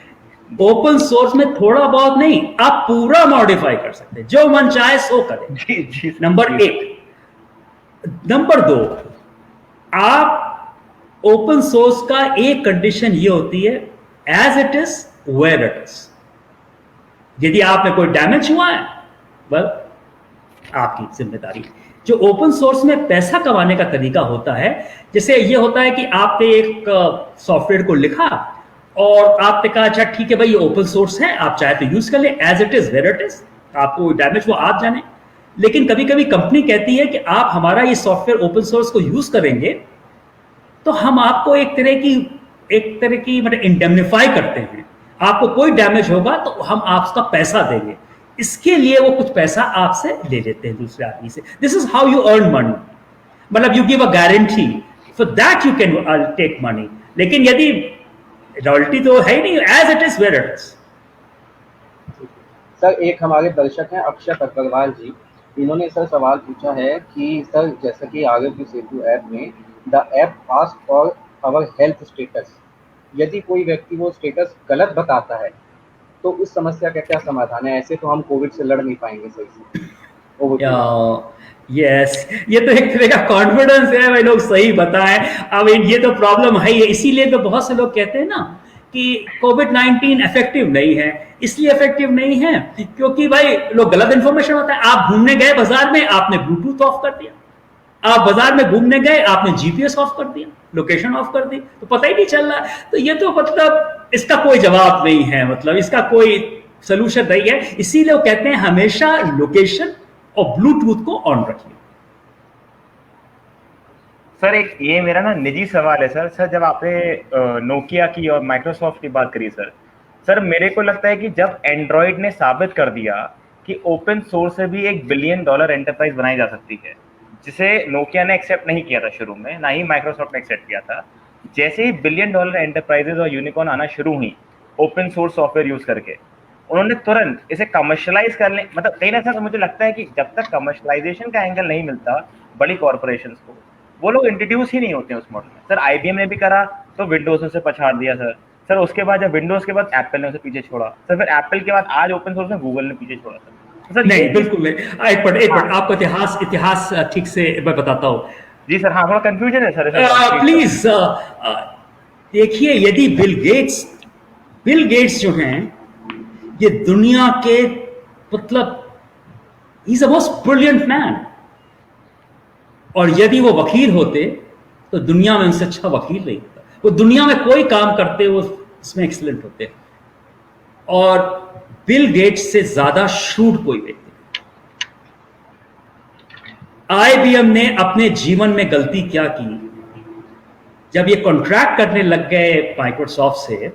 ओपन सोर्स में थोड़ा बहुत नहीं, आप पूरा मॉडिफाई कर सकते हैं, जो मन चाहे सो करें। जी, नंबर 1। नंबर 2, आप ओपन सोर्स का एक कंडीशन ये होती है, as it is where it is. यदि आप में कोई डैमेज हुआ है, वेल आपकी जिम्मेदारी। जो ओपन सोर्स में पैसा कमाने का तरीका होता है, जैसे ये होता है कि आपने एक सॉफ्टवेयर को लिखा और आपने कहा अच्छा ठीक है भाई, ये ओपन सोर्स है, आप चाहे तो यूज कर ले, as it is where it is, आपको डैमेज हुआ आप जाने। लेकिन कभी कभी कंपनी कहती है कि आप हमारा ये सॉफ्टवेयर ओपन सोर्स को यूज करेंगे तो हम आपको एक तरह की मतलब इंडेमनिफाई करते हैं, आपको कोई डैमेज होगा तो हम आपका पैसा देंगे, इसके लिए वो कुछ पैसा आपसे ले लेते हैं दूसरे आदमी से। This is how you earn money, मतलब you give a guarantee, for that you can take money. लेकिन यदि रॉयल्टी तो है ही नहीं, as it is where it is. Sir एक हमारे दर्शक हैं अक्षय अग्रवाल जी, इन्होंने सर सवाल पूछा है कि सर जैसा कि आरोग्य सेतु ऐप में the app ask for our health status, यदि कोई व्यक्ति वो स्टेटस गलत बताता है तो उस समस्या का क्या समाधान है? ऐसे तो हम कोविड से लड़ नहीं पाएंगे सही से। यस, ये तो एक तरह का कॉन्फिडेंस है भाई, लोग सही बताएं। अब ये तो प्रॉब्लम है, इसीलिए तो बहुत से लोग कहते हैं ना कि कोविड-19 इफेक्टिव नहीं है। इसलिए इफेक्टिव नहीं है क्योंकि भाई लोग गलत इंफॉर्मेशन होता है। आप घूमने गए बाजार में, आपने ब्लूटूथ ऑफ कर दिया, आप बाजार में घूमने गए, आपने जीपीएस ऑफ कर दिया, लोकेशन ऑफ कर दी, तो पता ही नहीं चल रहा। तो ये तो मतलब इसका कोई जवाब नहीं है, मतलब इसका कोई सोल्यूशन नहीं है। इसीलिए वो कहते हैं हमेशा लोकेशन और ब्लूटूथ को ऑन रखिए। सर एक ये मेरा ना निजी सवाल है सर जब आपने नोकिया की और माइक्रोसॉफ्ट की बात करी सर मेरे को लगता है कि जब एंड्रॉइड ने साबित कर दिया कि ओपन सोर्स से भी $1 बिलियन एंटरप्राइज बनाई जा सकती है, जिसे नोकिया ने एक्सेप्ट नहीं किया था शुरू में, ना ही माइक्रोसॉफ्ट ने एक्सेप्ट किया था। जैसे ही $1 बिलियन एंटरप्राइजेज और यूनिकॉर्न आना शुरू हुई ओपन सोर्स सॉफ्टवेयर यूज करके, उन्होंने तुरंत इसे कमर्शलाइज करने, मतलब कहीं ना तो मुझे लगता है कि जब तक कमर्शलाइजेशन का एंगल नहीं मिलता बड़ी कॉर्पोरेशंस को, वो लोग इंट्रोड्यूस ही नहीं होते उस मॉडल में। सर आईबीएम ने भी करा तो विंडोज से पछाड़ दिया सर उसके बाद जब विंडोज के बाद एप्पल ने उसे पीछे छोड़ा सर, फिर एप्पल के बाद आज ओपन सोर्स में गूगल ने पीछे छोड़ा सर। नहीं बिल्कुल नहीं। एक मिनट आपको इतिहास ठीक से मैं बताता हूँ। जी सर, हाँ थोड़ा कंफ्यूजन है सर। प्लीज देखिए, यदि बिल गेट्स जो हैं ये दुनिया के मतलब he is the most brilliant man, और यदि वो वकील होते तो दुनिया में उनसे अच्छा वकील नहीं होता। वो दुनिया में कोई काम करते वो उसमें एक्सीलेंट होते, और बिल गेट्स से ज्यादा शूड कोई व्यक्ति। आईबीएम ने अपने जीवन में गलती क्या की, जब ये कॉन्ट्रैक्ट करने लग गए माइक्रोसॉफ्ट से,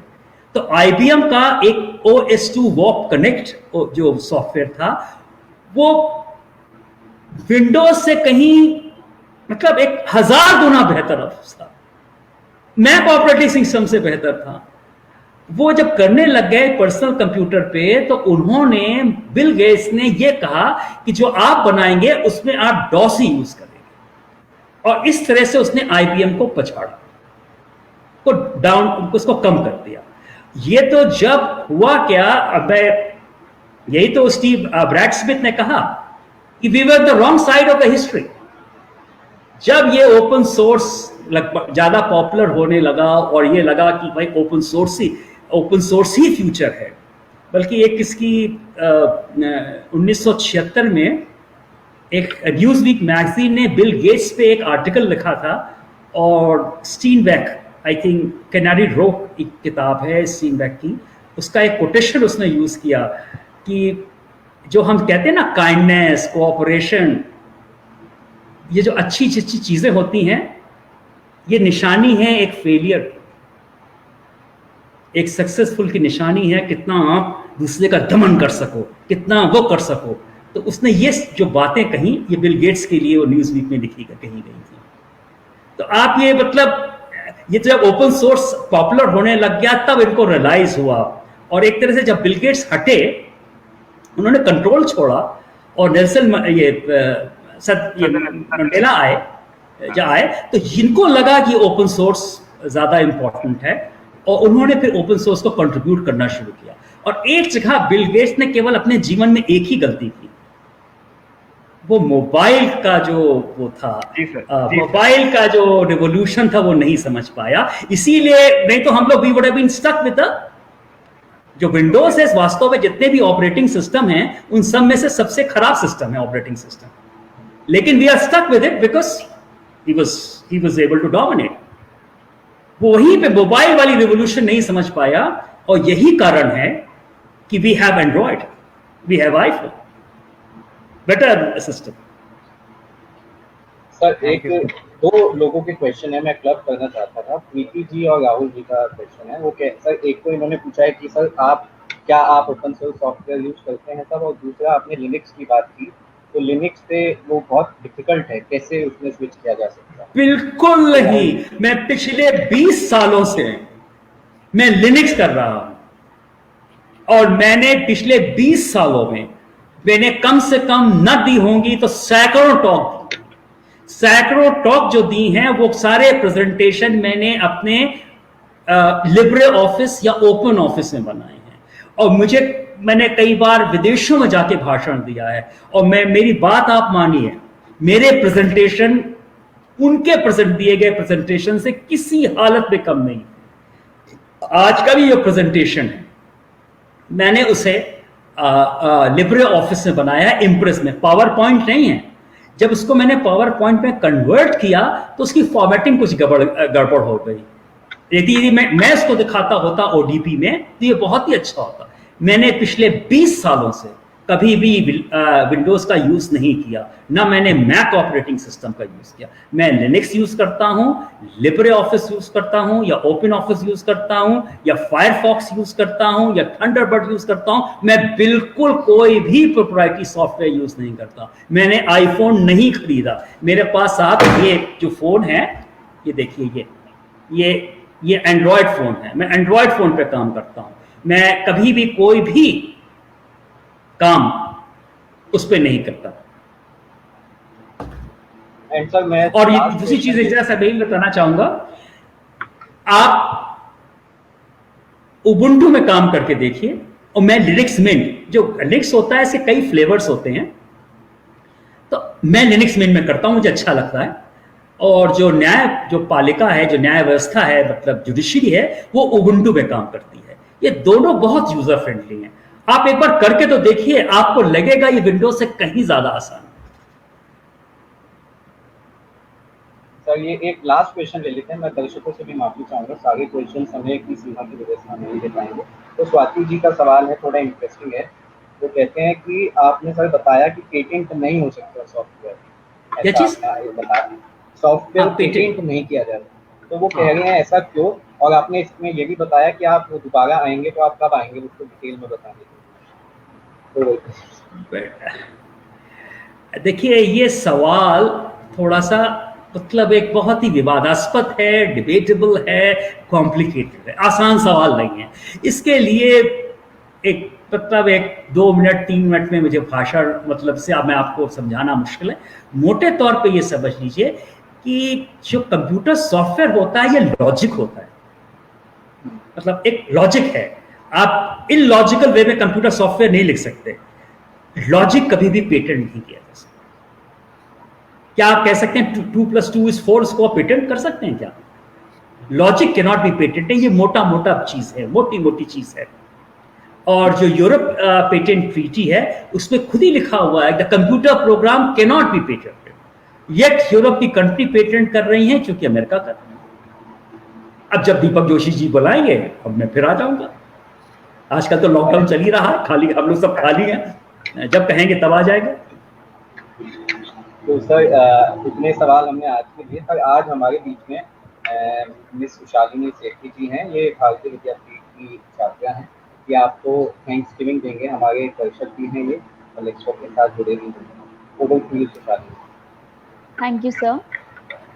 तो आईबीएम का एक OS2 वॉक कनेक्ट जो सॉफ्टवेयर था वो विंडोज से कहीं मतलब 1000 गुना बेहतर था, मैक ऑपरेटिंग सिस्टम से बेहतर था। वो जब करने लग गए पर्सनल कंप्यूटर पे, तो उन्होंने बिल गेट्स ने ये कहा कि जो आप बनाएंगे उसमें आप डॉस ही यूज करेंगे, और इस तरह से उसने आईबीएम को पछाड़ा, को डाउन उसको कम कर दिया। ये तो जब हुआ क्या, अब यही तो स्टीव ब्रैड स्मिथ ने कहा कि we were the wrong side of the history. जब ये ओपन सोर्स ज्यादा पॉपुलर होने लगा और ये लगा कि भाई ओपन सोर्स ही फ्यूचर है, बल्कि एक इसकी 1976 में एक न्यूज वीक मैगजीन ने बिल गेट्स पे एक आर्टिकल लिखा था, और स्टीनबैक, आई थिंक कैनाडी रोक एक किताब है स्टीनबैक की, उसका एक कोटेशन उसने यूज किया कि जो हम कहते हैं ना काइंडनेस, कोऑपरेशन, ये जो अच्छी चीजें होती हैं, ये निशानी है एक फेलियर, एक सक्सेसफुल की निशानी है, कितना आप दूसरे का दमन कर सको, कितना वो कर सको। तो उसने ये जो बातें कही, ये बिल गेट्स के लिए वो न्यूज वीक में कही गई थी। तो आप ये मतलब ये जब ओपन सोर्स पॉपुलर होने लग गया तब इनको रियलाइज हुआ, और एक तरह से जब बिल गेट्स हटे, उन्होंने कंट्रोल छोड़ा, और नेल्सन मंडेला आए तो इनको लगा कि ओपन सोर्स ज्यादा इंपॉर्टेंट है, और उन्होंने फिर ओपन सोर्स को कंट्रीब्यूट करना शुरू किया। और एक जगह बिल गेट्स ने केवल अपने जीवन में एक ही गलती की, वो मोबाइल का जो वो था, मोबाइल का जो रिवोल्यूशन था वो नहीं समझ पाया। इसीलिए नहीं तो हम लोग we would have been stuck with जो विंडोज है, वास्तव में जितने भी ऑपरेटिंग सिस्टम हैं उन सब में से सबसे खराब सिस्टम है ऑपरेटिंग सिस्टम, लेकिन we are stuck with it because he was able to dominate। वो वहीं पे मोबाइल वाली रिवोल्यूशन नहीं समझ पाया, और यही कारण है कि we have Android, we have iPhone. Better system. Sir एक दो लोगों के क्वेश्चन है, मैं क्लब करना चाहता था। प्रीति जी और राहुल जी का क्वेश्चन है। वो सर एक तो इन्होंने पूछा है कि सर आप ओपन सोर्स सॉफ्टवेयर यूज करते हैं सर, और दूसरा आपने लिनक्स की बात की, तो लिनक्स पे वो बहुत डिफिकल्ट है, कैसे उसमें स्विच किया जा सकता है? बिल्कुल नहीं, मैं पिछले 20 सालों से मैं लिनक्स कर रहा हूं और मैंने पिछले 20 सालों में मैंने कम से कम न दी होंगी तो सैकड़ों टॉक जो दी हैं, वो सारे प्रेजेंटेशन मैंने अपने लिब्रे ऑफिस या ओपन ऑफिस में बनाए हैं। और मैंने कई बार विदेशों में जाके भाषण दिया है, और मेरी बात आप मानिए, मेरे प्रेजेंटेशन उनके दिए गए प्रेजेंटेशन से किसी हालत में कम नहीं। आज का भी ये प्रेजेंटेशन है, मैंने उसे लिब्रे ऑफिस में बनाया है, इम्प्रेस में, पावर पॉइंट नहीं है। जब उसको मैंने पावर पॉइंट में कन्वर्ट किया तो उसकी फॉर्मेटिंग कुछ गड़बड़ हो गई। यदि मैं इसको दिखाता होता ओडीपी में तो ये बहुत ही अच्छा होता। मैंने पिछले 20 सालों से कभी भी विंडोज का यूज नहीं किया, ना मैंने मैक ऑपरेटिंग सिस्टम का यूज किया। मैं लिनक्स यूज करता हूं, लिब्रे ऑफिस यूज करता हूं, या ओपन ऑफिस यूज करता हूं, या फायरफॉक्स यूज करता हूं, या थंडरबर्ड यूज करता हूं। मैं बिल्कुल कोई भी प्रोप्राइटरी सॉफ्टवेयर यूज नहीं करता। मैंने आईफोन नहीं खरीदा। मेरे पास आप ये जो फोन है, ये देखिए, ये एंड्रॉयड फोन है। मैं एंड्रॉयड फोन पे काम करता हूं। मैं कभी भी कोई भी काम उस पर नहीं करता। सर मैं और ये दूसरी चीज जैसा मैं बताना चाहूंगा, आप उबुंटू में काम करके देखिए, और मैं लिनक्स मिंट, जो लिनक्स होता है इसके कई फ्लेवर्स होते हैं, तो मैं लिनक्स मिंट में करता हूं, मुझे अच्छा लगता है। और जो पालिका है, जो न्याय व्यवस्था है, मतलब जुडिशरी है, वो उबुंटू में काम करती है। ये दोनों बहुत यूजर फ्रेंडली हैं। आप एक बार करके तो देखिए, आपको लगेगा ये विंडोज से कहीं ज्यादा आसान है। सर ये एक लास्ट क्वेश्चन ले लेते हैं। मैं दर्शकों से भी माफी चाहूंगा, सारे क्वेश्चन समय की सीमा की वजह से हम नहीं ले पाएंगे। तो स्वाति जी का सवाल है, थोड़ा इंटरेस्टिंग है। वो कहते हैं कि आपने सर बताया कि पेटेंट नहीं हो सकता सॉफ्टवेयर, क्या चीज बताया सॉफ्टवेयर पेटेंट नहीं किया जाता, तो वो कह रहे हैं ऐसा क्यों? और आपने इसमें ये भी बताया कि आप दोबारा आएंगे, तो आप कब आएंगे उसको डिटेल में बताएंगे। देखिए, ये सवाल थोड़ा सा मतलब एक बहुत ही विवादास्पद है, डिबेटेबल है, कॉम्प्लिकेटेड है, आसान सवाल नहीं है। इसके लिए एक 2 मिनट 3 मिनट में मुझे भाषण मतलब से मैं आपको समझाना मुश्किल है। मोटे तौर पे ये समझ लीजिए कि जो कंप्यूटर सॉफ्टवेयर होता है, ये लॉजिक होता है, मतलब एक लॉजिक है। आप इलॉजिकल वे में कंप्यूटर सॉफ्टवेयर नहीं लिख सकते। लॉजिक कभी भी पेटेंट नहीं किया जा सकता। क्या आप कह सकते हैं 2 + 2 = 4 इसको आप पेटेंट कर सकते हैं क्या? Logic can not be patented. ये मोटा चीज है, मोटी चीज है। और जो यूरोप पेटेंट ट्रीटी है, उसमें खुद ही लिखा हुआ है, the computer program can not be patented. Yet Europe की कंट्री पेटेंट कर रही है, क्योंकि अमेरिका कर रही है। अब जब दीपक जोशी जी बुलाएंगे, अब मैं फिर आ जाऊंगा। आजकल तो लॉकडाउन चल ही रहा है, खाली हम लोग सब खाली हैं, जब कहेंगे तब आ जाएगा। तो सर इतने सवाल हमने आज के लिए। सर आज हमारे बीच में मिस शालिनी सेठी जी हैं, ये भारतीय विद्यापीठ की छात्रा हैं। ये आपको थैंक्स गिविंग देंगे। हमारे दर्शक भी हैं, ये लेक्चर के साथ जुड़े हुए हैं। Over to you Shalini. Thank you, sir.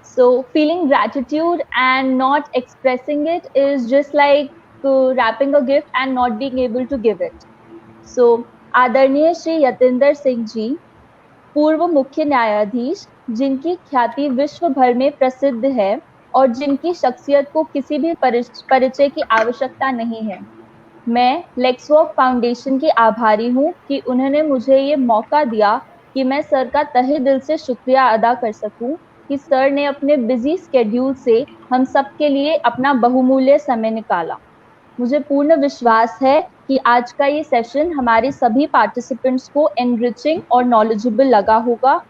So, feeling gratitude and not expressing it is just like wrapping a gift and not being able to give it. So, आदरणीय श्री यतेंद्र सिंह जी, पूर्व मुख्य न्यायाधीश, जिनकी ख्याति विश्व भर में प्रसिद्ध है और जिनकी शख्सियत को किसी भी परिचय की आवश्यकता नहीं है, मैं लेक्सवर्क फाउंडेशन की आभारी हूँ कि उन्होंने मुझे ये मौका दिया कि मैं सर का तहे दिल से शुक्रिया अदा कर सकूं कि सर ने अपने बिजी स्केड्यूल से हम सब के लिए अपना बहुमूल्य समय निकाला। मुझे पूर्ण विश्वास है कि आज का ये सेशन हमारे सभी पार्टिसिपेंट्स को एनरिचिंग और नॉलेजेबल लगा होगा।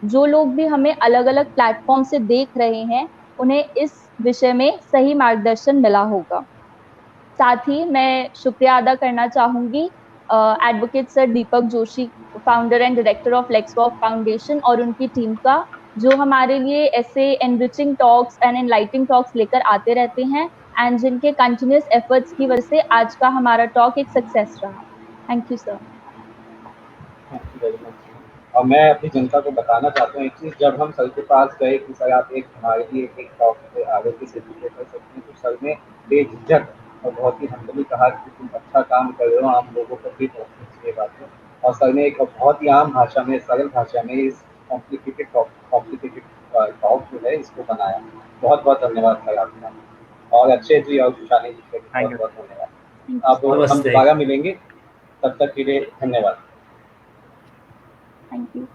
जो लोग भी हमें अलग अलग प्लेटफॉर्म से देख रहे हैं, उन्हें इस विषय में सही मार्गदर्शन मिला होगा। साथ ही मैं शुक्रिया अदा करना चाहूँगी advocate sir Deepak Joshi, founder and director of Lexwalk foundation, और उनकी टीम का, जो हमारे लिए ऐसे enriching talks and enlightening talks लेकर आते रहते हैं, एंड जिनके कंटिन्यूअस एफर्ट्स की वजह से आज का हमारा टॉक एक सक्सेस रहा। Thank you sir. Thank you very much. और मैं अपनी जनता को बताना चाहता हूँ एक चीज़, जब हम सर के पास गए कि सर आप एक हमारे लिए एक टॉक पे आरोग्य सेतु पे कर सकते हैं, तो सर ने बेझिझक और बहुत ही हम्बली कहा कि तुम अच्छा काम कर रहे हो, आम लोगों को भी पहुँचनी चाहिए बातें। और सर ने एक बहुत ही आम भाषा में, सरल भाषा में इस कॉम्प्लिकेटेड टॉक जो है इसको बनाया। बहुत बहुत धन्यवाद सर आपका। और अक्षय जी और सुशानी जी का भी Thank बहुत you. बहुत धन्यवाद। अब हम नमस्ते। दोबारा मिलेंगे, तब तक के लिए धन्यवाद। Thank you.